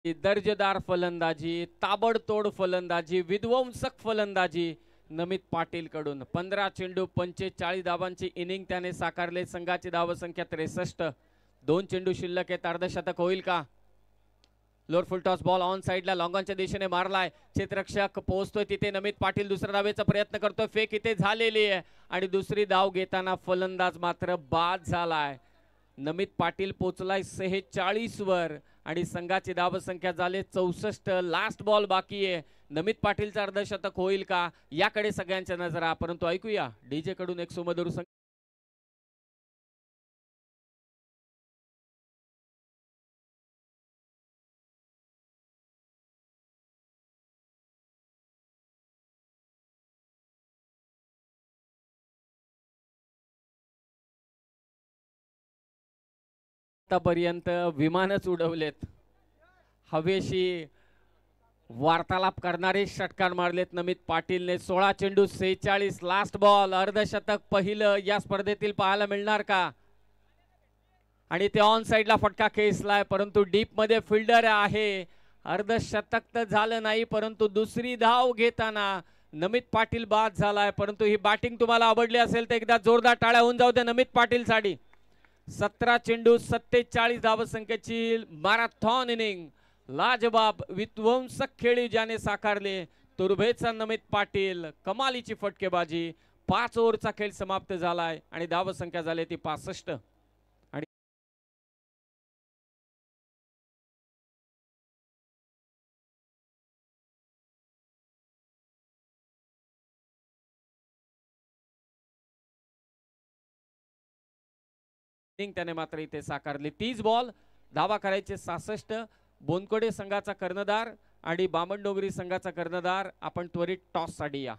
Speaker 1: दर्जेदार फलंदाजी, ताबडतोड फलंदाजी, विध्वंसक फलंदाजी नमित पाटील कडून. 15 चेंडू 45 धावांची इनिंग त्याने साकारले. संघाची धावसंख्या 63. 2 चेंडू शिल्लक आहेत. अर्धशतक होईल का? Lower full toss ball on साइडला लॉंगॉनच्या दिशेने मारलाय. क्षेत्ररक्षक पोहोचतोय तिथे. नमित पाटील दुसऱ्या धावेचा प्रयत्न करतोय. फेक इथे झालेली आहे आणि दुसरी धाव घेताना फलंदाज मात्र बाद झालाय. नमित पाटील पोचलाय 46 वर आणि संघाची धावसंख्या झाले 64. लास्ट बॉल बाकी आहे. नमित पाटीलचं अर्धशतक होईल का याकडे सगळ्यांच्या नजरा. परंतु ऐकूया डीजे कडून एक सुमधुर आतापर्यंत विमानच उडवलेत. हवेशी वार्तालाप करणारे षटकार मारलेत नमित पाटीलने. 16 चेंडू 46. Last ball. अर्धशतक पहिलं या स्पर्धेतील पाहायला मिळणार का. आणि ते ऑन साइडला फटका खेचलाय परंतु डीप मध्ये फिल्डर आहे. अर्धशतक तर झालं नाही परंतु दुसरी धाव घेताना नमित पाटील बाद झालाय. परंतु ही बॅटिंग तुम्हाला आवडली असेल तर एकदा जोरदार टाळ्या होऊन जाऊ द्या नमित पाटील साठी. 17 चेंडू 47 धावसंख्येची मॅरेथॉन इनिंग. लाजबाब विध्वंसक खेळी ज्याने साकारले तुर्भेचा नमित पाटील. कमालीची फटकेबाजी. 5 ओव्हरचा खेळ समाप्त झालाय आणि धावसंख्या झाली ती 65. आणि त्याने मात्र इथे साकारली. 30 बॉल. धावा करायचे 66. बोनकोडे संघाचा कर्णधार आणि बामणडोंगरी संघाचा कर्णधार. आपण त्वरित टॉस साठी या.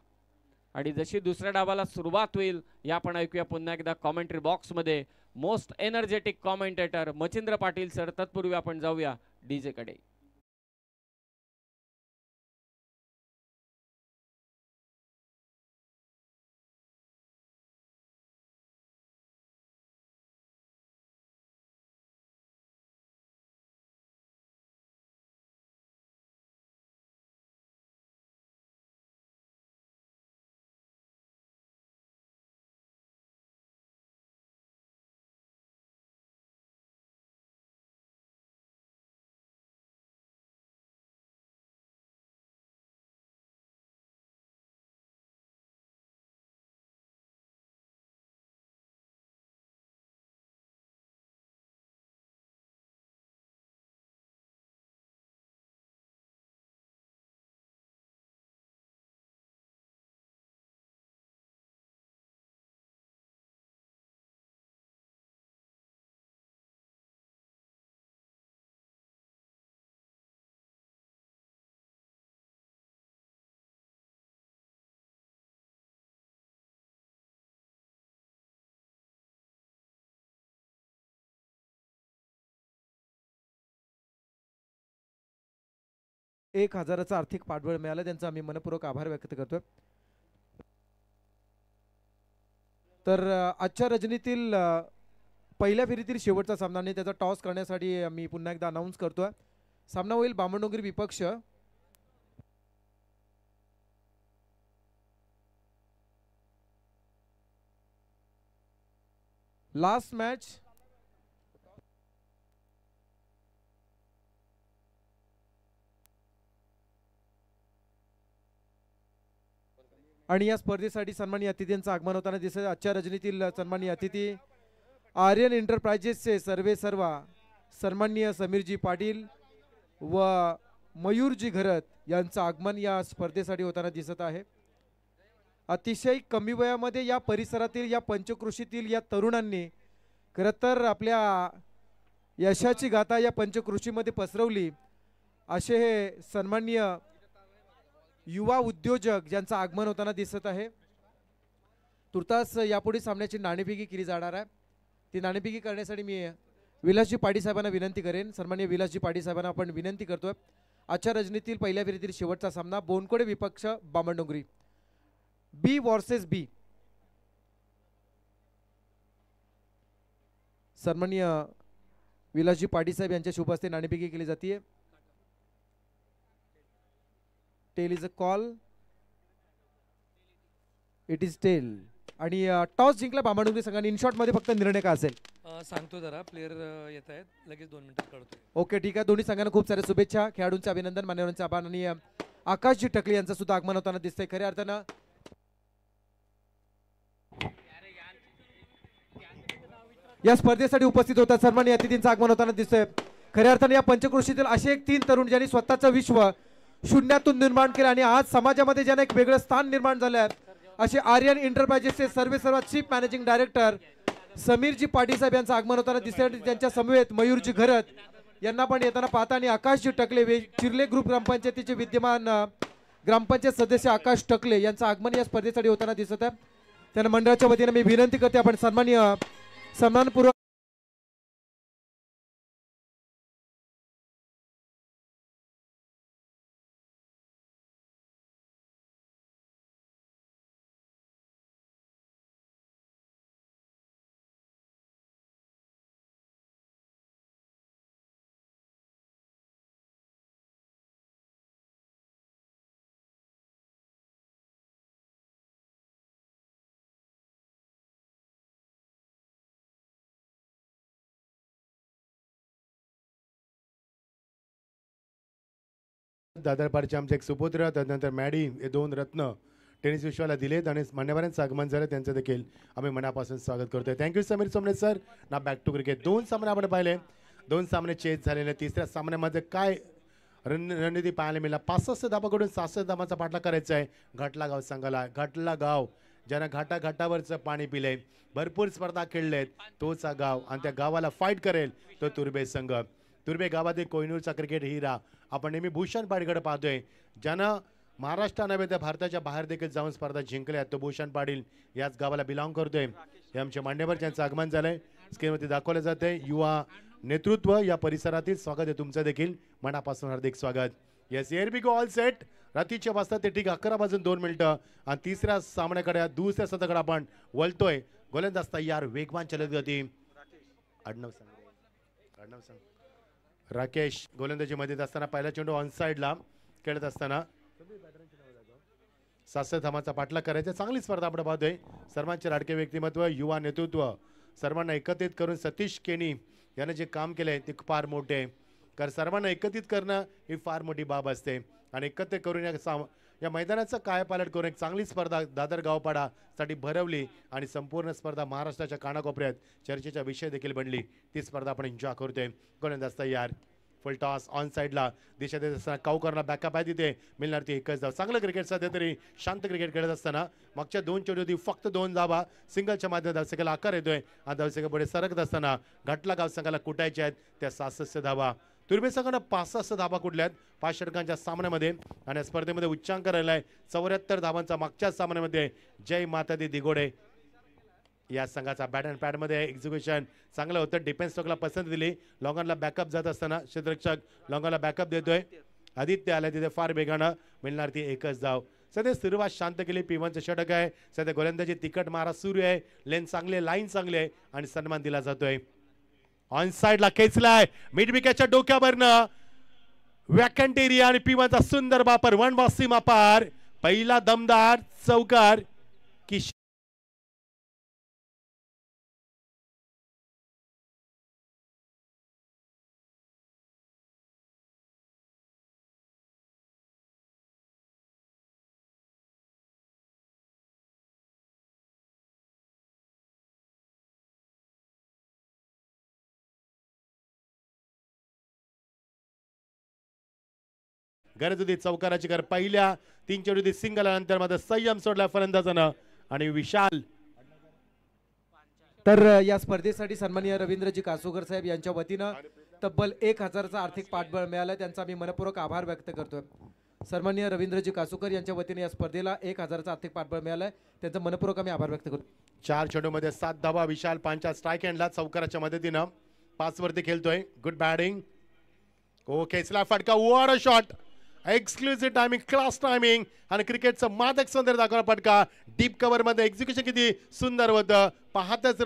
Speaker 1: आणि जशी दुसऱ्या डावाला सुरुवात होईल या आपण ऐकूया पुन्हा एकदा कॉमेंट्री बॉक्स मध्ये most energetic commentator Machindra Patil sir. तत्पूर्वी आपण जाऊया डीजे कडे.
Speaker 2: एक हजाराचा आर्थिक पाठबळ मिळालं त्यांचा आम्ही मनपूर्वक आभार व्यक्त करतोय. तर आजच्या रजनीतील पहिल्या फेरीतील शेवटचा सामना आणि त्याचा टॉस करण्यासाठी मी पुन्हा एकदा अनाउन्स करतोय. सामना होईल बामणडोंगरी विपक्ष लास्ट मॅच आणि या स्पर्धेसाठी सन्माननीय अतिथींचं आगमन होताना दिसत. आजच्या रजनीतील सन्माननीय अतिथी आर्यन एंटरप्राइजेसचे सर्वे सर्वा सन्माननीय समीरजी पाटील व मयूरजी घरत यांचं आगमन या स्पर्धेसाठी होताना दिसत आहे. अतिशय कमी वयामध्ये या परिसरातील या पंचकृषीतील या तरुणांनी खरं तर आपल्या यशाची गाथा या पंचकृषीमध्ये पसरवली. असे हे सन्माननीय युवा उद्योजक ज्यांचं आगमन होताना दिसत आहे. तुर्तास यापुढे सामन्याची नाणेफेकी केली जाणार आहे. ती नाणेफेकी करण्यासाठी मी विलासजी पाटील साहेबांना विनंती करेन. सन्माननीय विलासजी पाटील साहेबांना आपण विनंती करतोय. आजच्या रजनीतील पहिल्या फेरीतील शेवटचा सामना बोनकोडे विपक्ष बामणडोंगरी. बी वर्सेस बी. सन्माननीय विलासजी पाटील साहेब यांच्या शुभ हस्ते नाणेफेकी केली जाते. Tail is a call. It is tail. आणि टॉस जिंकला बामणडोंगरी संघाने. इन शॉर्ट मध्ये फक्त निर्णय का असेल.
Speaker 3: सांगतो जरा प्लेयर येत आहेत लगेच 2 मिनिटात कळतो.
Speaker 2: ओके ठीक आहे. दोन्ही संघांना खूप साऱ्या शुभेच्छा, खेळाडूंचे अभिनंदन, मान्यवरांचे आभार आणि आकाशजी टकले यांचं सुद्धा आगमन होताना दिसतंय. खऱ्या अर्थानं या स्पर्धेसाठी उपस्थित होता सन्माननीय अतिथींचं आगमन होताना दिसतंय. खऱ्या अर्थाने या पंचक्रोशीतील असे एक 3 तरुण ज्यांनी स्वतःचं विश्व शून्यातून निर्माण केलं आणि आज समाजामध्ये ज्यांना एक वेगळं स्थान निर्माण झालं आहे, असे आर्यन एंटरप्राइजेसचे सर्वात चीफ मॅनेजिंग डायरेक्टर समीरजी पाटील साहेब यांचं आगमन होताना दिसतंय. त्यांच्या समवेत मयूरजी घरत यांना पण येताना पाहता आणि आकाशजी टकले चिर्ले ग्रुप ग्रामपंचायतीचे विद्यमान ग्रामपंचायत सदस्य आकाश टकले यांचं आगमन या स्पर्धेसाठी होताना दिसत आहे. त्यांना मंडळाच्या वतीने मी विनंती करते आपण सन्मानपूर्वक
Speaker 4: दादरपाडचे आमचे एक सुपुत्र, त्यानंतर मॅडी हे 2 रत्न टेनिस विश्वाला दिलेत आणि मान्यवरांचं आगमन झालं, त्यांचं देखील आम्ही मनापासून स्वागत करतोय. Thank you Sameer Somane sir. ना बॅक टू क्रिकेट. 2 सामने आपण पाहिले, 2 सामने चेस झालेले. तिसऱ्या सामन्यामध्ये काय रणनीती पाहायला मिळाला. 65 धाबाकडून 66 धाबांचा पाठलाग करायचा आहे घाटला गाव संघाला. घाटला गाव ज्यांना घाटावरचं पाणी पिलंय, भरपूर स्पर्धा खेळलेत, तोच हा गाव आणि त्या गावाला फाईट करेल तो तुर्बे संघ. तुर्बे गावातील कोहिनूरचा क्रिकेट हिरा आपण नेहमी भूषण पाटीलकडे पाहतोय, ज्यानं महाराष्ट्र नव्हे तर भारताच्या बाहेर देखील जाऊन स्पर्धा जिंकल्या. तो भूषण पाटील याच गावाला बिलॉंग करतोय. हे आमचे मान्यवर ज्यांचं आगमन झालंय स्क्रीनवरती दाखवलं जाते. युवा नेतृत्व या परिसरातील स्वागत आहे तुमचं देखील मनापासून हार्दिक स्वागत. Yes air be go all set. रात्रीच्या वाजता ते ठीक 11 वाजून 2 मिनिटं आणि तिसऱ्या सामन्याकडे दुसऱ्या सत्राकडे आपण वळतोय. गोलंदाज तयार, वेगवान चलत गती. आडनाव सांग. राकेश गोलंदाजी मध्ये असताना पहिला चेंडू ऑन साइडला खेळत असताना 66 धावांचा पाठलाग करायचा. चांगली स्पर्धा आपण पाहतोय. सर्वांचे लाडके व्यक्तिमत्व, युवा नेतृत्व सर्वांना एकत्रित करून सतीश केणी याने जे काम केलंय ते फार मोठे आहे. कारण सर्वांना एकत्रित करणं ही फार मोठी बाब असते आणि एकत्रित करून या मैदानाचं कायापालट करून एक चांगली स्पर्धा दादर गावपाडा साठी भरवली आणि संपूर्ण स्पर्धा महाराष्ट्राच्या कानाकोपऱ्यात चर्चेचा विषय देखील बनली. ती स्पर्धा आपण एन्जॉय करतोय. गोलंदाज तयार, फुल टॉस ऑन साइडला दिशा देत असताना काऊकरला बॅकअप आहे, तिथे मिळणार ती एकच धाव. चांगलं क्रिकेट सध्या तरी शांत क्रिकेट खेळत असताना मागच्या 2 चेंडूंमध्ये फक्त 2 धावा सिंगलच्या माध्यमात धावसंख्येला आकार येतोय आणि धावसंख्या पुढे सरकत असताना घाटला गाव संघाला कुटायच्या आहेत त्या 66 धावा. तुर्बे संघानं 65 धावा कुठल्यात 5 षटकांच्या सामन्यामध्ये आणि स्पर्धेमध्ये उच्चांक राहिलाय 74 धावांचा. मागच्या सामन्यामध्ये जय माता दी दिगोडे या संघाचा बॅट अँड पॅडमध्ये एक्झिक्युशन चांगलं होतं. डिफेन्स स्ट्रोकला पसंत दिली. लॉंगनला बॅकअप जात असताना क्षेत्ररक्षक लॉंगनला बॅकअप देतोय. आदित्य आला तिथे फार वेगानं मिळणार ती एकच धाव. सध्या सुरुवात शांत केली. P1चं षटक आहे. सध्या गोलंदाजी तिकट मारा सुरू आहे. लेन चांगले, लाईन चांगली आहे आणि सन्मान दिला जातोय. ऑन साइडला खेचलाय मिड विकेटच्या डोक्यावरनं वॅकंट एरिया आणि P1चा सुंदर वापर. 1 बॉल सीमा पार. पहिला दमदार चौकार की गरज होती चौकाराची. कर पहिल्या 3 चेंडूंमध्ये सिंगल नंतर मात्र संयम सोडला फलंदाजानं आणि विशाल.
Speaker 2: तर या स्पर्धेसाठी सन्माननीय रवींद्रजी कासोकर साहेब यांच्या वतीनं तब्बल 1000चा आर्थिक पाठबळ मिळालं, त्यांचा मी मनपूर्वक आभार व्यक्त करतोय. सन्माननीय रवींद्रजी कासोकर यांच्या वतीने या स्पर्धेला 1000चा आर्थिक पाठबळ मिळालंय, त्यांचा मनपूर्वक आम्ही आभार व्यक्त करतो.
Speaker 4: 4 चेंडूमध्ये 7 धावा. विशाल पांचा स्ट्राइक हँडला चौकाराच्या मदतीनं 5 वरती खेळतोय. Good batting. ओ खेचला फटका. What a shot. Exclusive timing, class timing आणि क्रिकेटचं मादक सौंदर्य दाखवला फटका. डीप कव्हर मध्ये एक्झिक्युशन किती सुंदर होतं. पाहतच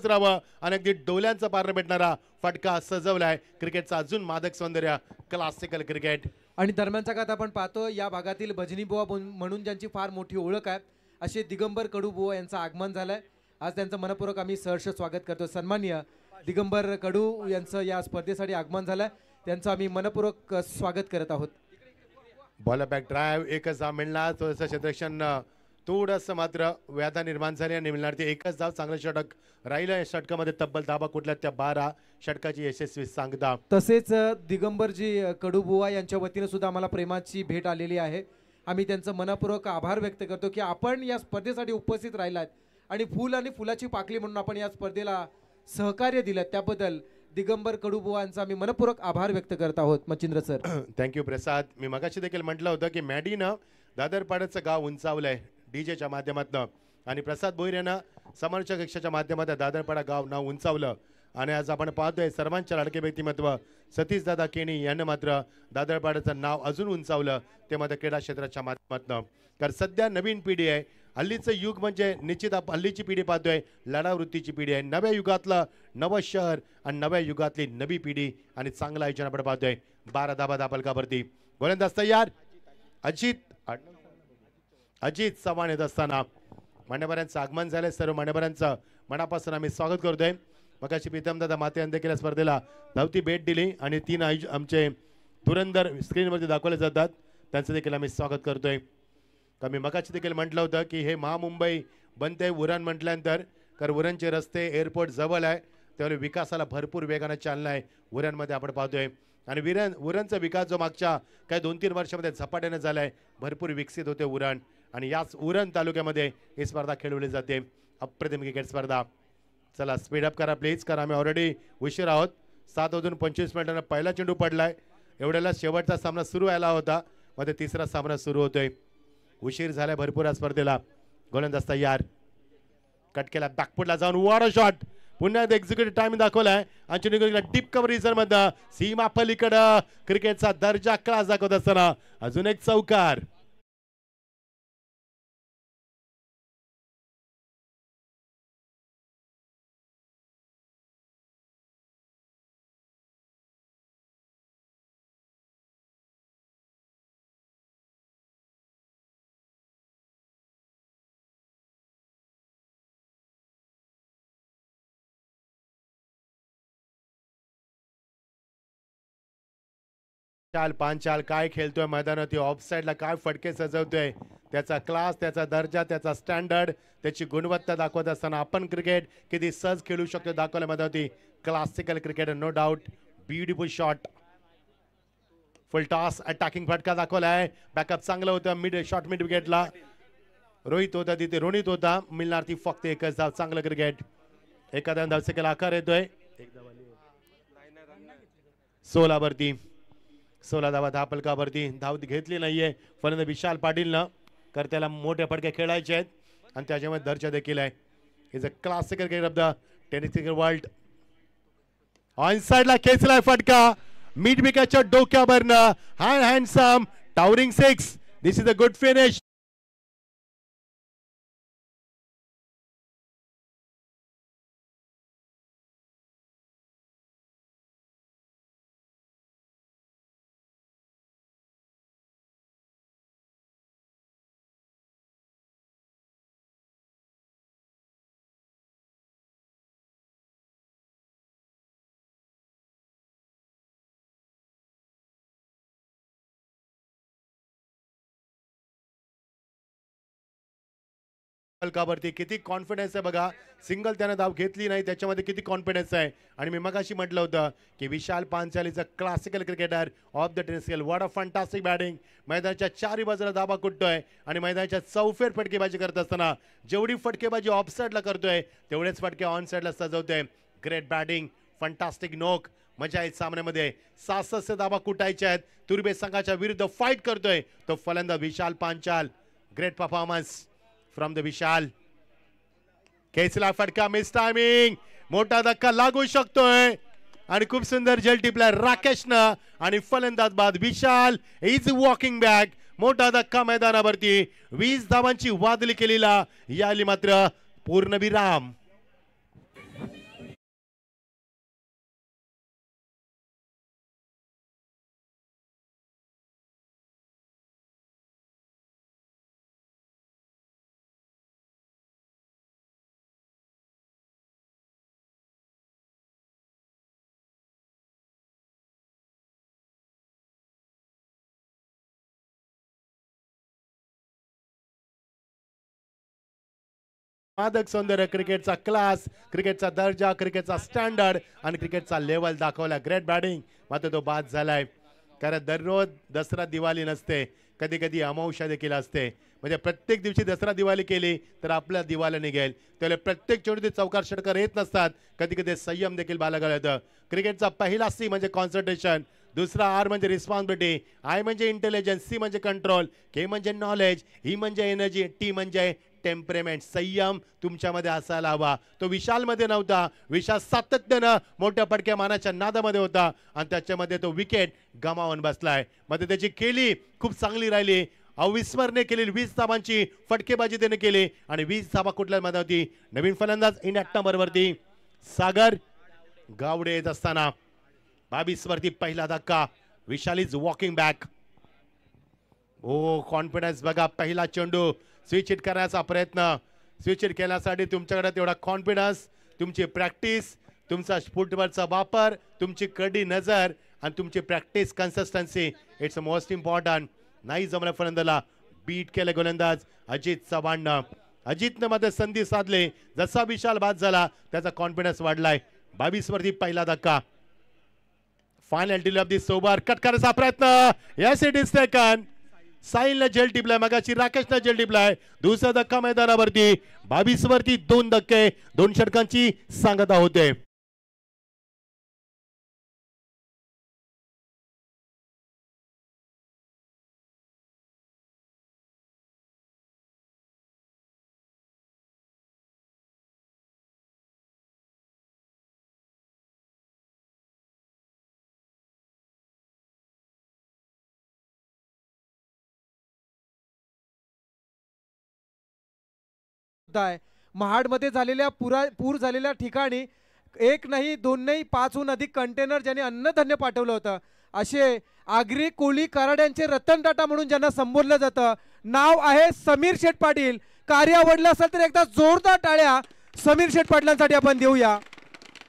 Speaker 4: राहावं आणि अगदी डोल्यांचं पारणं भेटणारा फटका सजवलाय. क्रिकेटचं अजून मादक सौंदर्य, क्लासिकल क्रिकेट.
Speaker 2: आणि दरम्यानच्या काळात आपण पाहतो या भागातील भजनी बुवा म्हणून ज्यांची फार मोठी ओळख आहे असे दिगंबर कडू बुवा यांचं आगमन झालंय आज त्यांचं मनपूर्वक आम्ही सहर्ष स्वागत करतो. सन्माननीय दिगंबर कडू यांचं या स्पर्धेसाठी आगमन झालं, त्यांचं आम्ही मनपूर्वक स्वागत करत आहोत.
Speaker 4: बॉल बॅक ड्राईव्ह एकच धाव मिळणार. थोडंसं क्षेत्ररक्षण थोडंसं मात्र व्याधा निर्माण झाली आणि मिळणार ते एकच धाव. चांगलं षटक राहिलं. या षटकामध्ये तब्बल धाबा कुठल्या त्या 12 षटकाची यशस्वी सांगता.
Speaker 2: तसेच दिगंबरजी कडूबुवा यांच्या वतीने सुद्धा आम्हाला प्रेमाची भेट आलेली आहे. आम्ही त्यांचं मनपूर्वक आभार व्यक्त करतो की आपण या स्पर्धेसाठी उपस्थित राहिलात आणि फूल आणि फुलाची पाकळी म्हणून आपण या स्पर्धेला सहकार्य दिलं, त्याबद्दल दिगंबर कडूबुवा यांचा आम्ही मनपूर्वक आभार व्यक्त करत आहोत. मच्छिंद्र सर.
Speaker 4: थँक्यू प्रसाद. मी मगाशी देखील म्हटलं होतं की मॅडीनं दादरपाड्याचं गाव उंचावलंय डीजेच्या माध्यमातून आणि प्रसाद भोईरेनं समर्थ कक्षाच्या माध्यमातून दादरपाडा गाव नाव उंचावलं आणि आज आपण पाहतोय सर्वांच्या लाडके व्यक्तिमत्व सतीश दादा केणी यांनी मात्र दादरपाड्याचं नाव अजून उंचावलं, ते मात्र क्रीडा क्षेत्राच्या माध्यमातून. कारण सध्या नवीन पिढी आहे. हल्लीचं युग म्हणजे निश्चित हल्लीची पिढी पाहतोय लढाऊ वृत्तीची पिढी आहे. नव्या युगातलं नवं शहर आणि नव्या युगातली नवी पिढी आणि चांगला आयोजन आपण पाहतोय. 12 धाबा दापलकावरती गोलंदाज तयार. अजित चव्हाण येत असताना मान्यवरांचं आगमन झालंय. सर्व मान्यवरांचं मनापासून आम्ही स्वागत करतोय. मगाशी प्रीतमदादा माते यांनी देखील स्पर्धेला धावती भेट दिली आणि 3 आमचे धुरंधर स्क्रीनवरती दाखवले जातात, त्यांचं देखील आम्ही स्वागत करतोय. का मी मगाशी देखील म्हटलं होतं की हे महामुंबई बनते उरण म्हटल्यानंतर, कारण उरणचे रस्ते एअरपोर्ट जवळ आहे, त्यामुळे विकासाला भरपूर वेगाने चालना आहे उरणमध्ये आपण पाहतोय. आणि उरणचा विकास जो मागच्या काही 2-3 वर्षामध्ये झपाट्याने झाला आहे, भरपूर विकसित होते उरण आणि याच उरण तालुक्यामध्ये ही स्पर्धा खेळवली जाते. अप्रतिम क्रिकेट स्पर्धा. चला स्पीडअप करा प्लीज, कारण आम्ही ऑलरेडी उशीर आहोत. 7:25 मिनिटांना पहिला चेंडू पडलाय. एवढ्याला शेवटचा सामना सुरू व्हायला होता, मध्ये तिसरा सामना सुरू होतोय. उशीर झालाय भरपूर या स्पर्धेला. गोलंदाज तयार. कट केला बॅकफुटला जाऊन वर शॉट. पुन्हा एक्झिक्युटिव्ह टाइम दाखवलाय आणि डीप कव्हर रिझन मध्ये सीमा पलीकडं क्रिकेटचा दर्जा क्लास दाखवत असताना अजून एक चौकार. चाल पांचाल काय खेळतोय मैदानावरती, ऑफ साईडला काय फटके सजवतोय, त्याचा क्लास, त्याचा दर्जा, त्याचा स्टँडर्ड, त्याची गुणवत्ता दाखवत असताना आपण क्रिकेट किती सहज खेळू शकतो दाखवलं मैदानावरती. Classical cricket no doubt. Beautiful shot. Full toss attacking फटका दाखवलाय. बॅकअप चांगलं होतं. मिड शॉट मिड विकेटला रोहित होता, तिथे रोनित होता. मिळणार ती फक्त एकच धाव. चांगलं क्रिकेट. एखाद्या धावसेकेला आकार येतोय. 16 वरती 16 धावा धापलकावरती धाव घेतली नाहीये फलंदाज विशाल पाटीलनं, तर त्याला मोठे फटके खेळायचे आहेत आणि त्याच्यामध्ये दर्जा देखील आहे. Is a classical cricket of the tennis cricket world. On साइडला खेचलाय फटका मिड विकेटच्या डोक्यावरनं. Handsome towering 6. This is a good finish. पलकावरती किती कॉन्फिडन्स आहे बघा. सिंगल त्याने धाव घेतली नाही, त्याच्यामध्ये किती कॉन्फिडन्स आहे. आणि मी मगाशी म्हटलं होतं की Vishal Panchal is a classical cricketer of the tennis scale. What a fantastic batting. मैदानाच्या चारही बाजूला धाबा कुटतोय आणि मैदानाच्या चौफेर फटकेबाजी करत असताना जेवढी फटकेबाजी ऑफ साईडला करतोय तेवढेच फटके ऑन साईडला सजवतोय. Great batting. फंटास्टिक नोक. मजा आहे सामन्यामध्ये. 66 धाबा कुटायचे आहेत. तुर्बे संघाच्या विरुद्ध फाईट करतोय तो फलंदाज Vishal Panchal. Great performance from the Vishal. खेचला फटका. Miss timing. मोठा धक्का लागू शकतोय आणि खूप सुंदर जल टिपला राकेशनं आणि फलंदाज बाद विशाल इज वॉकिंग बॅक. मोठा धक्का मैदानावरती. 20 धावांची वादली केलेला याली मात्र पूर्णविराम. मादक सौंदर्य, क्रिकेटचा क्लास, क्रिकेटचा दर्जा, क्रिकेटचा स्टँडर्ड आणि क्रिकेटचा लेवल दाखवला. ग्रेट बॅटिंग, मात्र तो बाद झालाय. कारण दररोज दसरा दिवाळी नसते, कधी कधी अमावस्या देखील असते. म्हणजे प्रत्येक दिवशी दसरा दिवाळी केली तर आपल्या दिवाळी निघेल. त्याला प्रत्येक चेंडूत चौकार षटकार येत नसतात. कधी कधी संयम देखील बाळगायला येतं. क्रिकेटचा पहिला सी म्हणजे कॉन्सन्ट्रेशन, दुसरा आर म्हणजे रिस्पॉन्सिबिलिटी, आय म्हणजे इंटेलिजन्स, सी म्हणजे कंट्रोल, के म्हणजे नॉलेज, ई म्हणजे एनर्जी, टी म्हणजे टेम्परेमेंट. संयम तुमच्यामध्ये असायला हवा. तो विशालमध्ये नव्हता. विशाल सातत्यानं मोठ्या पडक्या मानाच्या नादामध्ये होता आणि त्याच्यामध्ये तो विकेट गमावून बसलाय. मध्ये त्याची केली खूप चांगली राहिली. अविस्मरणीय केलेली 20 धावांची फटकेबाजी त्याने केली आणि 20 धावा कुठल्या मध्ये होती. नवीन फलंदाज इन ऍक्ट नंबरवरती सागर गावडे येत असताना 22 वरती पहिला धक्का. Vishal is walking back. Oh confidence बघा. पहिला चेंडू स्विच हिट करण्याचा प्रयत्न. स्विच हिट केल्यासाठी तुमच्याकडे तेवढा कॉन्फिडन्स, तुमची प्रॅक्टिस, तुमचा फुटबॉलचा वापर, तुमची कडी नजर आणि तुमची practice consistency it's most important. नाही जमलं फलंदाला. बीट केलं गोलंदाज अजित चव्हाणनं. अजितनं मध्ये संधी साधले. जसा विशाल बाद झाला त्याचा कॉन्फिडन्स वाढलाय. 22 वरती पहिला धक्का. Final deal of this over. Cut करायचा प्रयत्न. Yes it is taken. साहिलनं जेल टिपलाय. मगाशी राकेशनं जेल टिपलाय. दुसरा धक्का मैदानावरती. 22 वरती 2 धक्के, 2 षटकांची सांगता होते.
Speaker 2: महाडमध्ये झालेल्या पूर झालेल्या ठिकाणी एक नाही, 2 नाही, 5हून अधिक कंटेनर ज्यांनी अन्नधान्य पाठवलं होतं. असे आगरी कोळी कराड्यांचे रतन टाटा म्हणून ज्यांना संबोधलं जातं. नाव आहे समीर शेठ पाटील. कार्य आवडलं असेल तर एकदा जोरदार टाळ्या समीर शेठ पाटलांसाठी आपण देऊया.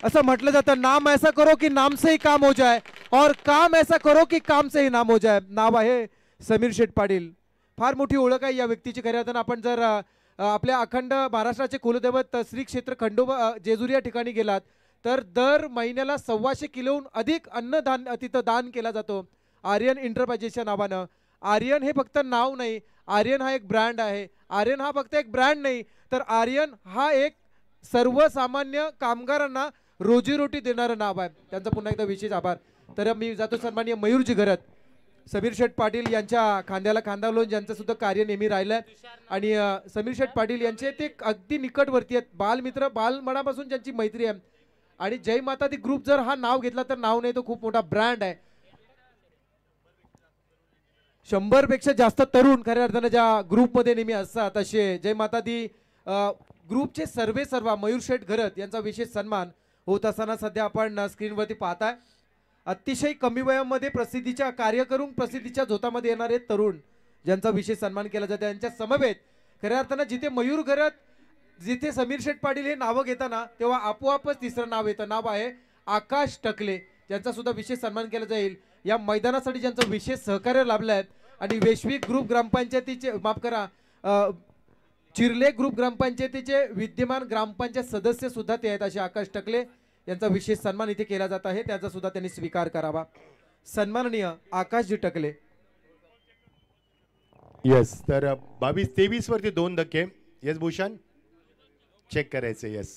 Speaker 2: असं म्हटलं जातं, नाम ऐसा करो की नाम से ही काम हो जाए और काम ऐसा करो की काम से ही नाम हो जाए. नाव आहे समीर शेठ पाटील. फार मोठी ओळख आहे या व्यक्तीची. खऱ्या अर्थानं आपण जर आपल्या अखंड महाराष्ट्राचे कुलदैवत श्री क्षेत्र खंडोबा जेजुरी या ठिकाणी गेलात तर दर महिन्याला 125 किलोहून अधिक अन्नधान्य तिथं दान केला जातो आर्यन एंटरप्राइजेसच्या नावानं. आर्यन हे फक्त नाव नाही, आर्यन हा एक ब्रँड आहे. आर्यन हा फक्त एक ब्रँड नाही तर आर्यन हा एक सर्वसामान्य कामगारांना रोजीरोटी देणारं नाव आहे. त्यांचा पुन्हा एकदा विशेष आभार. तर मी जातो सन्माननीय मयूरजी घरत. समीर शेठ पाटील यांच्या खांद्याला खांदा लावून ज्यांचं सुद्धा कार्य नेहमी राहिलंय आणि समीर शेठ पाटील यांचे ते अगदी निकटवर्ती आहेत. बालमित्र बालमनापासून ज्यांची मैत्री आहे. आणि जय माता दी ग्रुप जर हा नाव घेतला तर नाव नाही, तो खूप मोठा ब्रँड आहे. 100 पेक्षा जास्त तरुण खऱ्या अर्थानं ज्या ग्रुपमध्ये नेहमी असतात असे जय माता दी ग्रुपचे सर्व मयूर शेठ घरत यांचा विशेष सन्मान होत असताना सध्या आपण स्क्रीनवरती पाहताय. अतिशय कमी वयामध्ये प्रसिद्धीच्या कार्य करून प्रसिद्धीच्या झोतामध्ये येणारे तरुण ज्यांचा विशेष सन्मान केला जातो. यांच्या समवेत खऱ्या अर्थानं जिथे मयूर घरत, जिथे समीर शेठ पाटील हे नावं घेताना तेव्हा आपोआपच तिसरं नाव येतं. नाव आहे आकाश टकले. ज्यांचा सुद्धा विशेष सन्मान केला जाईल. या मैदानासाठी ज्यांचं विशेष सहकार्य लाभलं आहे आणि वैश्विक ग्रुप ग्रामपंचायतीचे माफ करा चिरले ग्रुप ग्रामपंचायतीचे विद्यमान ग्रामपंचायत सदस्य सुद्धा ते आहेत. असे आकाश टकले यांचा विशेष सन्मान इथे केला जात आहे. त्याचा सुद्धा त्यांनी स्वीकार करावा. सन्माननीय आकाशजी टकले.
Speaker 4: येस. तर 22-23 वरती 2 धक्के. येस भूषण चेक करायचे. येस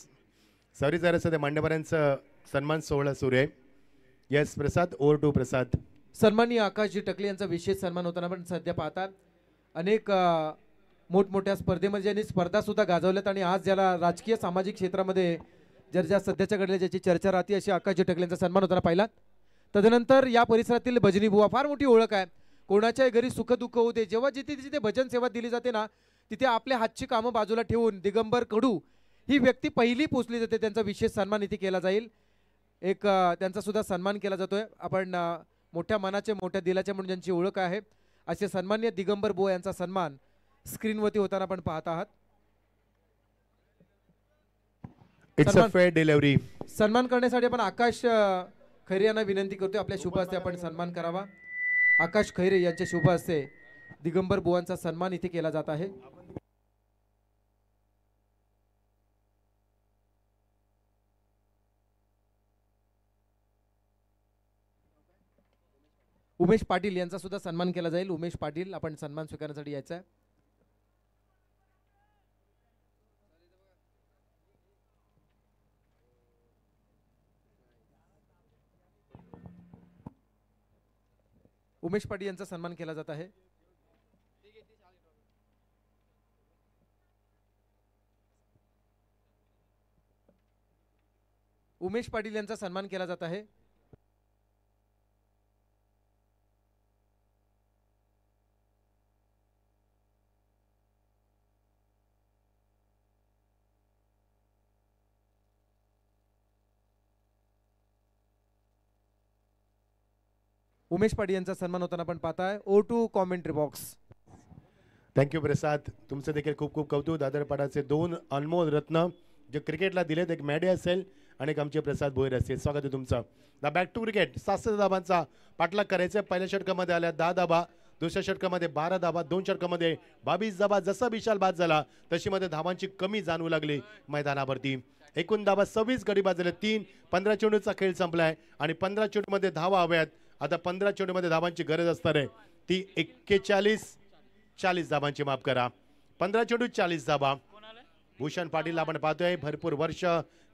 Speaker 4: सॉरी जरा सध्या मांडेकरांचं सन्मान सोहळा सुरू आहे. येस प्रसाद, ओव्हर टू प्रसाद.
Speaker 2: सन्माननीय आकाशजी टकले यांचा विशेष सन्मान होताना पण सध्या पाहतात अनेक मोठमोठ्या स्पर्धेमध्ये ज्यांनी स्पर्धा सुद्धा गाजवल्यात आणि आज ज्याला राजकीय सामाजिक क्षेत्रामध्ये ज्या सध्याच्या घडल्या ज्याची चर्चा राहते अशी आकाशजी टकले यांचा सन्मान होताना पाहिला. तदनंतर या परिसरातील भजनी बुवा फार मोठी ओळख आहे. कोणाच्याही घरी सुखदुःख होते, जेव्हा जिथे जिथे भजन सेवा दिली जाते ना तिथे आपल्या हातची कामं बाजूला ठेवून दिगंबर कडू ही व्यक्ती पहिली पोचली जाते. त्यांचा विशेष सन्मान इथे केला जाईल. एक त्यांचा सुद्धा सन्मान केला जातोय. आपण मोठ्या मनाचे मोठ्या दिलाचे म्हणून ज्यांची ओळख आहे असे सन्माननीय दिगंबर बुवा यांचा सन्मान स्क्रीनवरती होताना आपण पाहत आहात.
Speaker 4: It's a fair delivery.
Speaker 2: सन्मान करण्यासाठी आपण आकाश खैरे यांना विनंती करतोय आपल्या शुभ हस्ते आपण सन्मान करावा. आकाश खैरे यांच्या शुभ हस्ते दिगंबर बुवांचा सन्मान इथे केला जात आहे. उमेश पाटील यांचा सुद्धा सन्मान केला जाईल. उमेश पाटील, आपण सन्मान स्वीकारण्यासाठी यायचा आहे. उमेश पाटील यांचा सन्मान केला जात आहे. उमेश पाटील यांचा सन्मान केला जात आहे. उमेश पाटील यांचा सन्मान होताना आपण पाहताय. O2 commentary box.
Speaker 4: थँक्यू प्रसाद, तुमचं देखील खूप खूप कौतुक. दादरपाडाचे 2 अनमोल रत्न जे क्रिकेटला दिलेत, एक मॅडे असेल आणि एक आमचे प्रसाद भोईर असतील. स्वागत आहे तुमचं. The back to cricket. 7 धाबांचा पाठलाग करायचा. पहिल्या षटकामध्ये आल्या 10 धाबा, दुसऱ्या षटकामध्ये 12 धाबा, 2 षटकामध्ये 22 धाबा. जसा विशाल बाद झाला तशी मध्ये धाबांची कमी जाणवू लागली मैदानावरती. एकूण धाबा 26 गडी बाद झाले. 3 15 चेंडूचा खेळ संपलाय आणि 15 चेंडूमध्ये धावा हव्यात. आता 15 चेंडूमध्ये धाबांची गरज असणार आहे ती 41-40 धाबांची, माफ करा. 15 चेंडू 40 धाबा. भूषण पाटील आपण पाहतोय, भरपूर वर्ष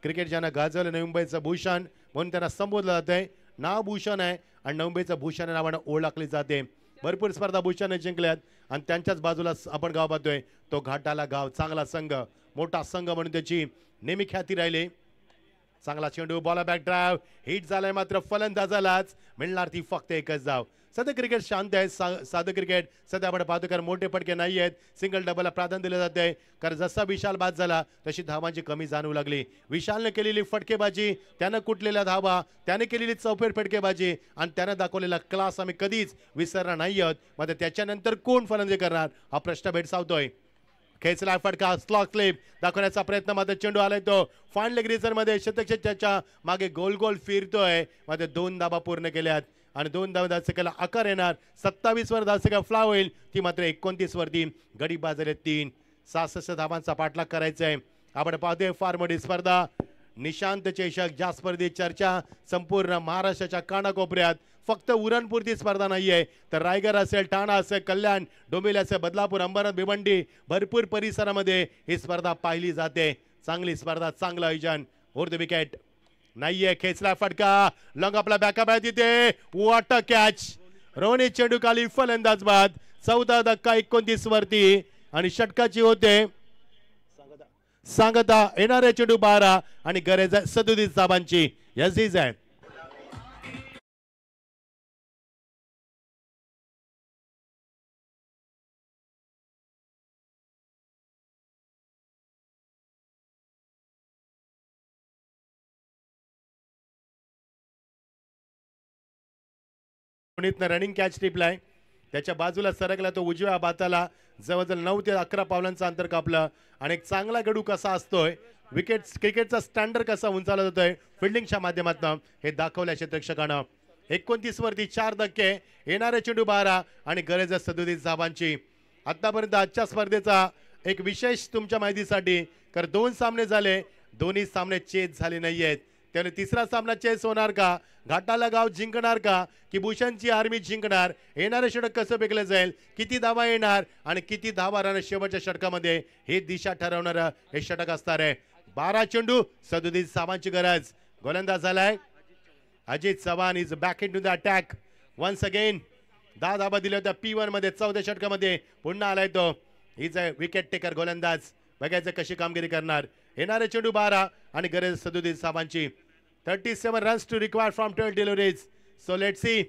Speaker 4: क्रिकेट ज्यांना गाजवलं, नवी मुंबईचं भूषण म्हणून त्यांना संबोधलं जात आहे. नाव भूषण आहे आणि नवी मुंबईचं भूषण नावानं ओळखली जाते. भरपूर स्पर्धा भूषण जिंकल्यात आणि त्यांच्याच बाजूला आपण गाव पाहतोय तो घाटाला गाव. चांगला संघ, मोठा संघ म्हणून त्याची नेहमी ख्याती राहिली. चांगला चेंडू, बॉल बॅक ड्राइव्ह, हिट झालाय, मात्र फलंदाजालाच मिळणार ती फक्त एकच धाव. सध्या क्रिकेट शांत आहे, साधं क्रिकेट सध्या आपण पाहतो, कारण मोठे फटके नाही आहेत. सिंगल डबलला प्राधान्य दिलं जाते, कारण जसा विशाल बाद झाला तशी धावांची कमी जाणवू लागली. विशालने केलेली फटकेबाजी, त्यानं कुटलेल्या धावा, त्याने केलेली चौफेर फटकेबाजी आणि त्यानं दाखवलेला क्लास आम्ही कधीच विसरणार नाही आहोत. मात्र त्याच्यानंतर कोण फलंदाजी करणार हा प्रश्न भेडसावतोय. खेचला फटका, स्लॉग स्लिप दाखवण्याचा प्रयत्न, मात्र चेंडू आलाय तो फाईन लेग रेसर मध्ये शतकच्या मागे गोल गोल फिरतोय. मात्र 2 धाबा पूर्ण केल्यात आणि 2 धावा धावसंख्येला आकार येणार. 27 वर धावसंख्या फ्ला होईल, ती मात्र 29 वरती गडी बाद झाले. 3 66 धावांचा पाठलाग करायचा आहे. आपण पाहतोय फार मोठी स्पर्धा, निशांत चषक. ज्या स्पर्धेची चर्चा संपूर्ण महाराष्ट्राच्या कानाकोपऱ्यात. फक्त उरणपुरती स्पर्धा नाहीये, तर रायगड असेल, ठाणा असेल, कल्याण, डोंबिवली असेल, बदलापूर, अंबरनाथ, भिवंडी, भरपूर परिसरामध्ये ही स्पर्धा पाहिली जाते. चांगली स्पर्धा, चांगलं आयोजन. ओर द विकेट नाहीये, खेचला फटका, लॉंग आपला बॅकअप आहे तिथे, वॉट अ कॅच. रोहित चेंडू खाली, फलंदाज बाद. 14 धक्का 29 वरती आणि षटकाची होते सांगता. येणारे चेंडू 12 आणि गरज 37 धाबांची. यस आहे. रनिंग कॅच टिपलाय, त्याच्या बाजूला सरकला तो उजव्या बाताला. जवळजवळ 9 ते 11 पावलांचं अंतर कापलं आणि एक चांगला गडू कसा असतोय, विकेट क्रिकेटचा स्टँडर्ड कसा उंचावला जातोय फिल्डिंगच्या माध्यमातून हे दाखवल्या क्षेत्ररक्षकानं. 29 वरती 4 धक्के, येणारे चेंडू 12 आणि गरज 37 धाबांची. आतापर्यंत आजच्या स्पर्धेचा एक विशेष तुमच्या माहितीसाठी, कारण 2 सामने झाले, दोन्ही सामने चेस झाले नाहीयेत. त्याने तिसरा सामना चेस होणार का, घाटाला गाव जिंकणार का, की भूषणची आर्मी जिंकणार, येणारे षटक कसं फेकलं जाईल, किती धावा येणार आणि किती धावा राहणार शेवटच्या षटकामध्ये, हे दिशा ठरवणारं हे षटक असणार आहे. 12 चेंडू 37 धावांची गरज. गोलंदाज झालाय Ajit Chavan. Is back into the attack once again. 10 धावा दिल्या होत्या P1 मध्ये, 14 षटकामध्ये पुन्हा आलाय तो. इज अ विकेट टेकर गोलंदाज. बघायचं कशी कामगिरी करणार. येणारे चेंडू 12 आणि गरज 37 धावांची. 37 runs to require from 12 deliveries. So let's see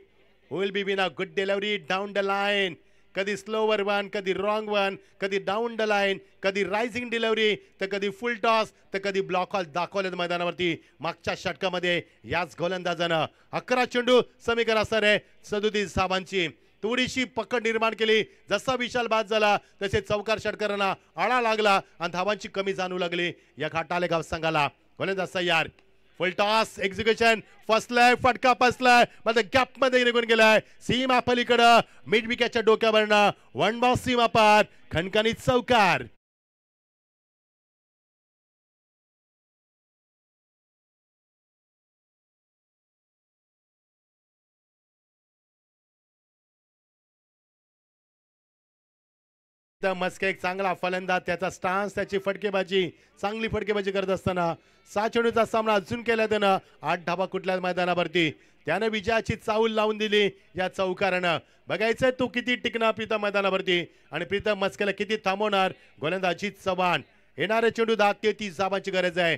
Speaker 4: who will be win a good delivery down the line. कधी स्लोवर वन, कधी रॉंग वन, कधी डाऊन द लाईन, कधी रायझिंग डिलिव्हरी, तर कधी फुल टॉस, तर कधी ब्लॉक हॉल दाखवलेत मैदानावरती. मागच्या षटकामध्ये याच गोलंदाजानं 11 चेंडू समीकरण असणार आहे 37 धावांची. थोडीशी पकड निर्माण केली. जसा विशाल बाद झाला तसे चौकार षटकारांना आळा लागला आणि धावांची कमी जाणू लागली या घाटाले गाव संघाला. गोलंदाज तयार, फुल टॉस एक्झिक्युशन, फसलाय, फटका फसलाय, मात्र गॅप मध्ये निघून गेलाय. सीमा पलीकडं मिड विकेटच्या डोक्यावरनं 1 बॉल सीमा पार, खणखणीत चौकार. मस्के एक चांगला फलंदाज, त्याचा स्टान्स, त्याची फटकेबाजी, चांगली फटकेबाजी करत असताना 6 चेंडूचा सामना अजून केला त्यानं. 8 धाबा कुठल्या मैदानावरती त्यानं विजयाची चाऊल लावून दिली या चौकारानं. बघायचंय तो किती टिकणार प्रीतम मैदानावरती आणि प्रीतम मस्केला किती थांबवणार. गोलंदाज अजित चव्हाण. येणारे चेंडू 10-33 धाबांची गरज आहे.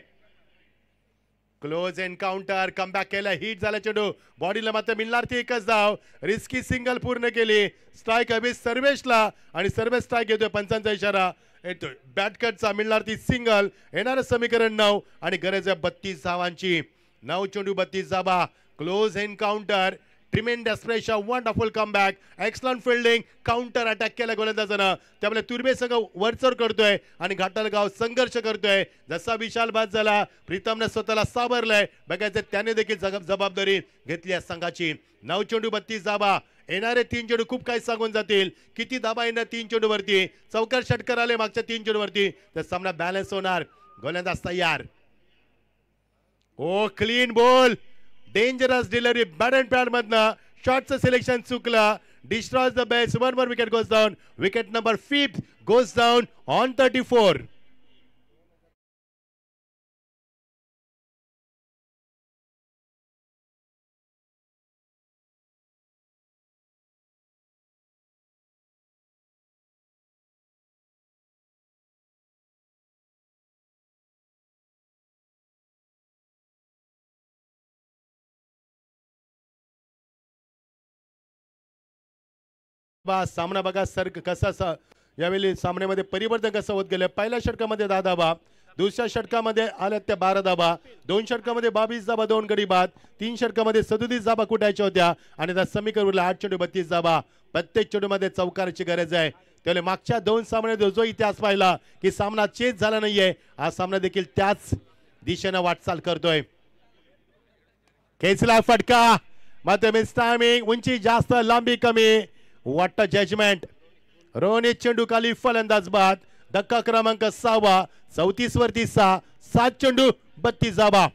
Speaker 4: क्लोज एन्काउंटर, कमबॅक केला, हिट झाला चेंडू, बॉडीला मात्र मिळणार ती एकच धाव. रिस्की सिंगल पूर्ण केली. स्ट्राईक हवी सर्वेशला आणि सर्वेश स्ट्राईक घेतोय. पंचांचा इशारा येतोय. बॅटकटचा मिळणार ती सिंगल. येणारं समीकरण 9 आणि गरज आहे 32 धावांची. 9 चेंडू 32 धाबा. Close encounter, tremendous pressure, wonderful comeback, excellent fielding, counter attack केला गोलंदाजानं. त्यामुळे तुर्बे संघ वरचढ करतोय आणि घाटलगाव संघर्ष करतोय. जसा विशाल बाद झाला, प्रीतमने स्वतःला सावरलंय. बघायचं त्याने देखील जबाबदारी घेतली आहे संघाची. 9 चेंडू 32 धाबा. येणारे 3 चेंडू खूप काही सांगून जातील. किती धाबा येणार 3 चेंडू वरती. चौकार षटकार आले मागच्या 3 चेंडू वरती, तर सामना बॅलन्स होणार. गोलंदाज तयार. Oh clean ball, dangerous delivery bat and pad मधनं. शॉटचं सिलेक्शन चुकलं. Destroys the base. 1 more wicket goes down. Wicket number 5 goes down on 34. सामना बघा सर कसा यावेळी सामन्यामध्ये परिवर्तन कसं होत गेलं. पहिल्या षटकामध्ये 10 धाबा, दुसऱ्या षटकामध्ये आल्या त्या 12 धाबा, 2 षटकामध्ये 22 धाबा, 2 गडी बाद, 3 षटकामध्ये 37 धाबा कुटायच्या होत्या आणि त्या समीकरण 8 चेंडू 32 धाबा. प्रत्येक चेंडूमध्ये चौकाराची गरज आहे. त्यामुळे मागच्या 2 सामन्यात जो इतिहास पाहिला की सामना चेस झाला नाहीये, हा सामना देखील त्याच दिशेने वाटचाल करतोय. खेचला फटका, मात्र मिस टायमिंग, उंची जास्त लांबी कमी. What a judgement. रोनित चेंडू खाली फलंदाज बाद. धक्का क्रमांक 6. 34 वरती 6. 7 चेंडू 32 धाबा.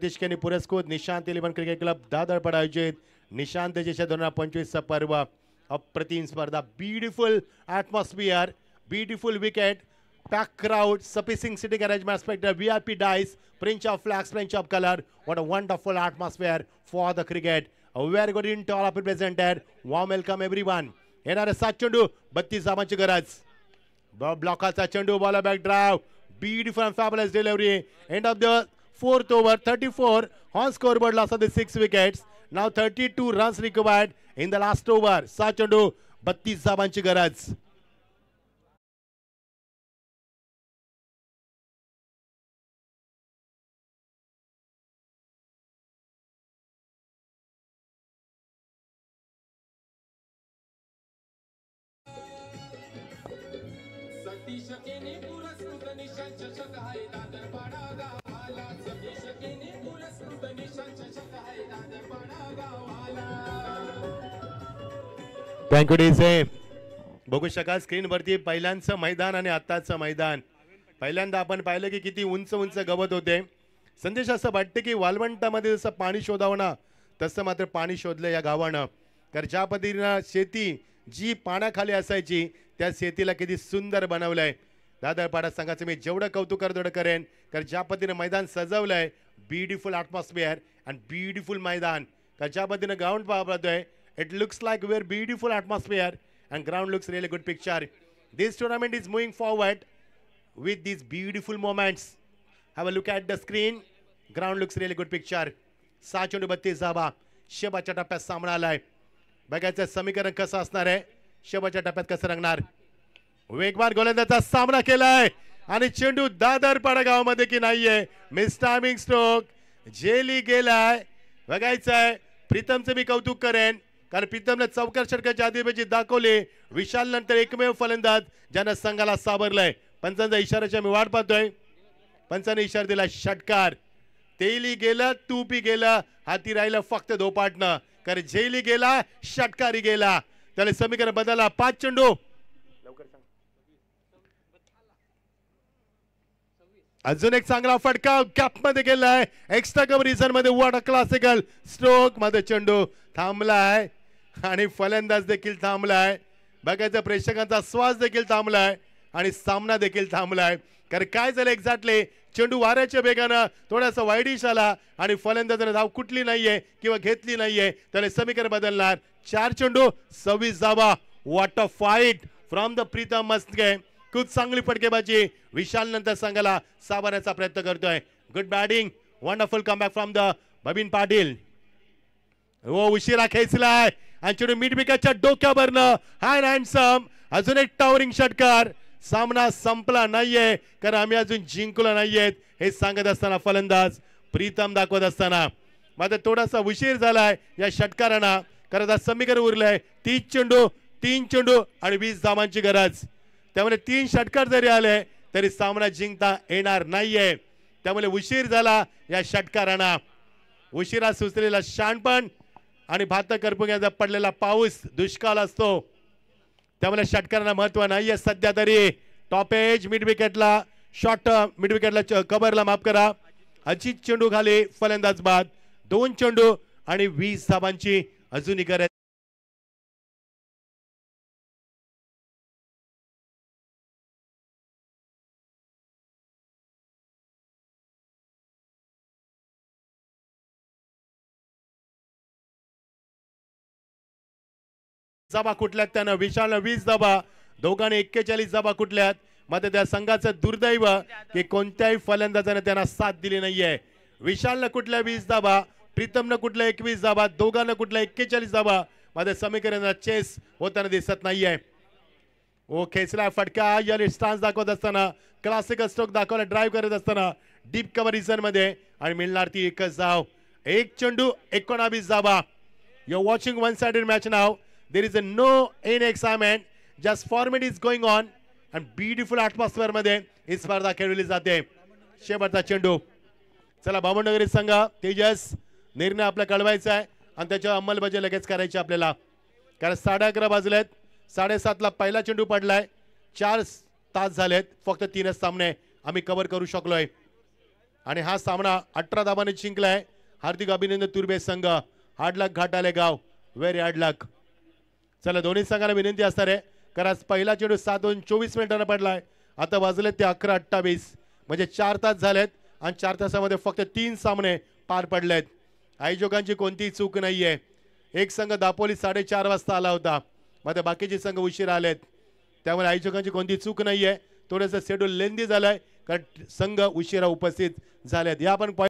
Speaker 4: सतीश पुरस्कृत निशांत 11 क्रिकेट क्लब दादरपाडा आयोजित निशांत 2025 पर्व. अप्रतिम स्पर्धा. Beautiful atmosphere, beautiful wicket, packed crowd, sufficient sitting arrangement, spectator, VIP dice, Prince of flags, Prince of color. What a wonderful atmosphere for the cricket. A very good in all of it presented. Warm welcome everyone. येणारे 7 चेंडू 32 धावांची गरज. ब्लॉकाचा चेंडू, ball back drive, beautiful and fabulous delivery. End of the 4th over, 34 on scoreboard, loss of the 6 wickets. Now 32 runs required in the last over. 7 चेंडू 32 धावांची गरज.
Speaker 5: सतीश केने पुरस्कृत निशांत चषक आहे दादरपाडा गावाला. सतीश केने पुरस्कृत निशांत चषक आहे दादरपाडा गावाला.
Speaker 4: Thank you DJ. बघू शकाल स्क्रीन वरती पहिल्यांचं मैदान आणि आत्ताचं मैदान. पहिल्यांदा आपण पाहिलं की किती उंच उंच गवत होते. संदेश असं वाटते की वालवंटामध्ये जसं पाणी शोधावं ना, तसं मात्र पाणी शोधलं या गावानं. कारण ज्या पद्धतीनं शेती जी पाण्याखाली असायची त्या शेतीला किती सुंदर बनवलंय. दादरपाडा संघाचं मी जेवढं कौतुक तेवढं करेन. कारण ज्या पद्धतीनं मैदान सजवलंय, ब्युटिफुल ॲटमॉस्फिअर अँड ब्युटिफुल मैदान. कारण ज्या पद्धतीनं ग्राउंड पाहतोय, it looks like a very beautiful atmosphere and ground looks really good picture. This tournament is moving forward with these beautiful moments. Have a look at the screen. Ground looks really good picture. 7 चेंडू 32 धावा. शेवटच्या टप्प्यात सामना आलाय. बघायचं समीकरण कसं असणार आहे, शेवटच्या टप्प्यात कसं रंगणार. वेगवान गोलंदाजाचा सामना केलाय आणि चेंडू दादरपाडा गावामध्ये की नाहीये. मिस टायमिंग स्ट्रोक जेली गेलाय. बघायचंय. प्रीतमचं मी कौतुक करेन कारण प्रीतमने चौकार षटकाची आदिबाजी दाखवली. विशाल नंतर एकमेव फलंदाज ज्यानं संघाला सावरलंय. पंचांचा इशाऱ्याची मी वाट पाहतोय. पंचाने इशारा दिला षटकार. तेली गेलं, तूपी गेलं, हाती राहिलं फक्त धोपाटणं. कारण झेली गेला षटकारी गेला त्याला समीकरण बदलला 5 चेंडू अजून एक चांगला फटका कॅप मध्ये गेलाय एक्स्ट्रा कव्हर मध्ये वॉट क्लासिकल स्ट्रोक मध्ये चेंडू थांबलाय आणि फलंदाज देखील थांबलाय बघायचं प्रेक्षकांचा श्वास देखील थांबलाय आणि सामना देखील थांबलाय कारण काय झालं एक्झॅक्टली चेंडू वाऱ्याच्या वेगानं थोडासा वाईडिश आला आणि फलंदाजाने धाव कुठली नाहीये किंवा घेतली नाहीये त्याला समीकरण बदलणार 4 चेंडू 26 धावा what a fight from the Pritam Maske खूप चांगली फटकेबाजी विशाल नंतर संघाला सावरण्याचा प्रयत्न करतोय good batting wonderful comeback from the Babin Patil हो उशिरा खेचलाय आणि चेंडू मिड विकेटच्या डोक्यावरनं हँड हँडसम अजून एक टॉवरिंग षटकार सामना संपला नाहीये कारण आम्ही अजून जिंकलो नाहीयेत हे सांगत असताना फलंदाज प्रीतम दाखवत असताना मात्र थोडासा उशीर झालाय या षटकारांना कारण आता समीकरण उरलंय 30 चेंडू 3 चेंडू आणि 20 धावांची गरज त्यामुळे 3 षटकार जरी आले तरी सामना जिंकता येणार नाहीये त्यामुळे उशीर झाला या षटकारांना उशिरा सुचलेला शहाणपण आणि भात करपुंग्याचा पडलेला पाऊस दुष्काळ असतो त्यामुळे षटकारांना महत्व नाहीये सध्या तरी टॉप एज मिड विकेटला शॉर्ट मिड विकेटला कव्हरला माफ करा अजित चेंडू खाली फलंदाज बाद 2 चेंडू आणि 20 धावांची अजूनही गरज धाबा कुठल्यात त्यानं विशालनं 20 धाबा दोघांनी 41 धाबा कुठल्यात मध्ये त्या संघाचं दुर्दैव की कोणत्याही फलंदाजाने त्यांना साथ दिली नाहीये विशालनं कुठल्या 20 धाबा प्रीतमनं कुठल्या 21 धाबा दोघांना कुठल्या 41 धाबा मध्ये समीकरण चेस होताना दिसत नाहीये ओ खेचला फटका या स्टान्स दाखवत असताना क्लासिकल स्ट्रोक दाखवला ड्राईव्ह करत असताना डीप कव्हर रिझन मध्ये आणि मिळणार ती एकच धाव 1 चेंडू 19 धाबा you are watching one sided match नाव there is a no any excitement just format is going on and beautiful atmosphere मध्ये ही स्पर्धा खेळवली जाते शेवटचा चेंडू चला बामणनगरी संघ तेजस निर्णय आपला कळवायचा आहे आणि त्याच्या अंमलबजावणी लगेच करायची आपल्याला कारण 11:30 वाजलेत 7:30 ला पहिला चेंडू पडलाय 4 तास झालेत फक्त 3च सामने आम्ही कव्हर करू शकलोय आणि हा सामना 18 धावांनी जिंकलाय हार्दिक अभिनंदन तुर्बे संघ हार्ड लक घाटाले गाव व्हेरी हार्ड लक चला दोन्ही संघाला विनंती असणार आहे कारण आज पहिला चेंडू 7:24 मिनिटांना पडलाय आता वाजले ते 11:28 म्हणजे 4 तास झालेत आणि 4 तासामध्ये फक्त 3 सामने पार पडलेत आयोजकांची कोणतीही चूक नाहीये एक संघ दापोली 4:30 वाजता आला होता मध्ये बाकीचे संघ उशीर आलेत त्यामुळे आयोजकांची कोणती चूक नाहीये थोडंसं शेड्यूल लेंदी झालंय कारण संघ उशिरा उपस्थित झालेत या पण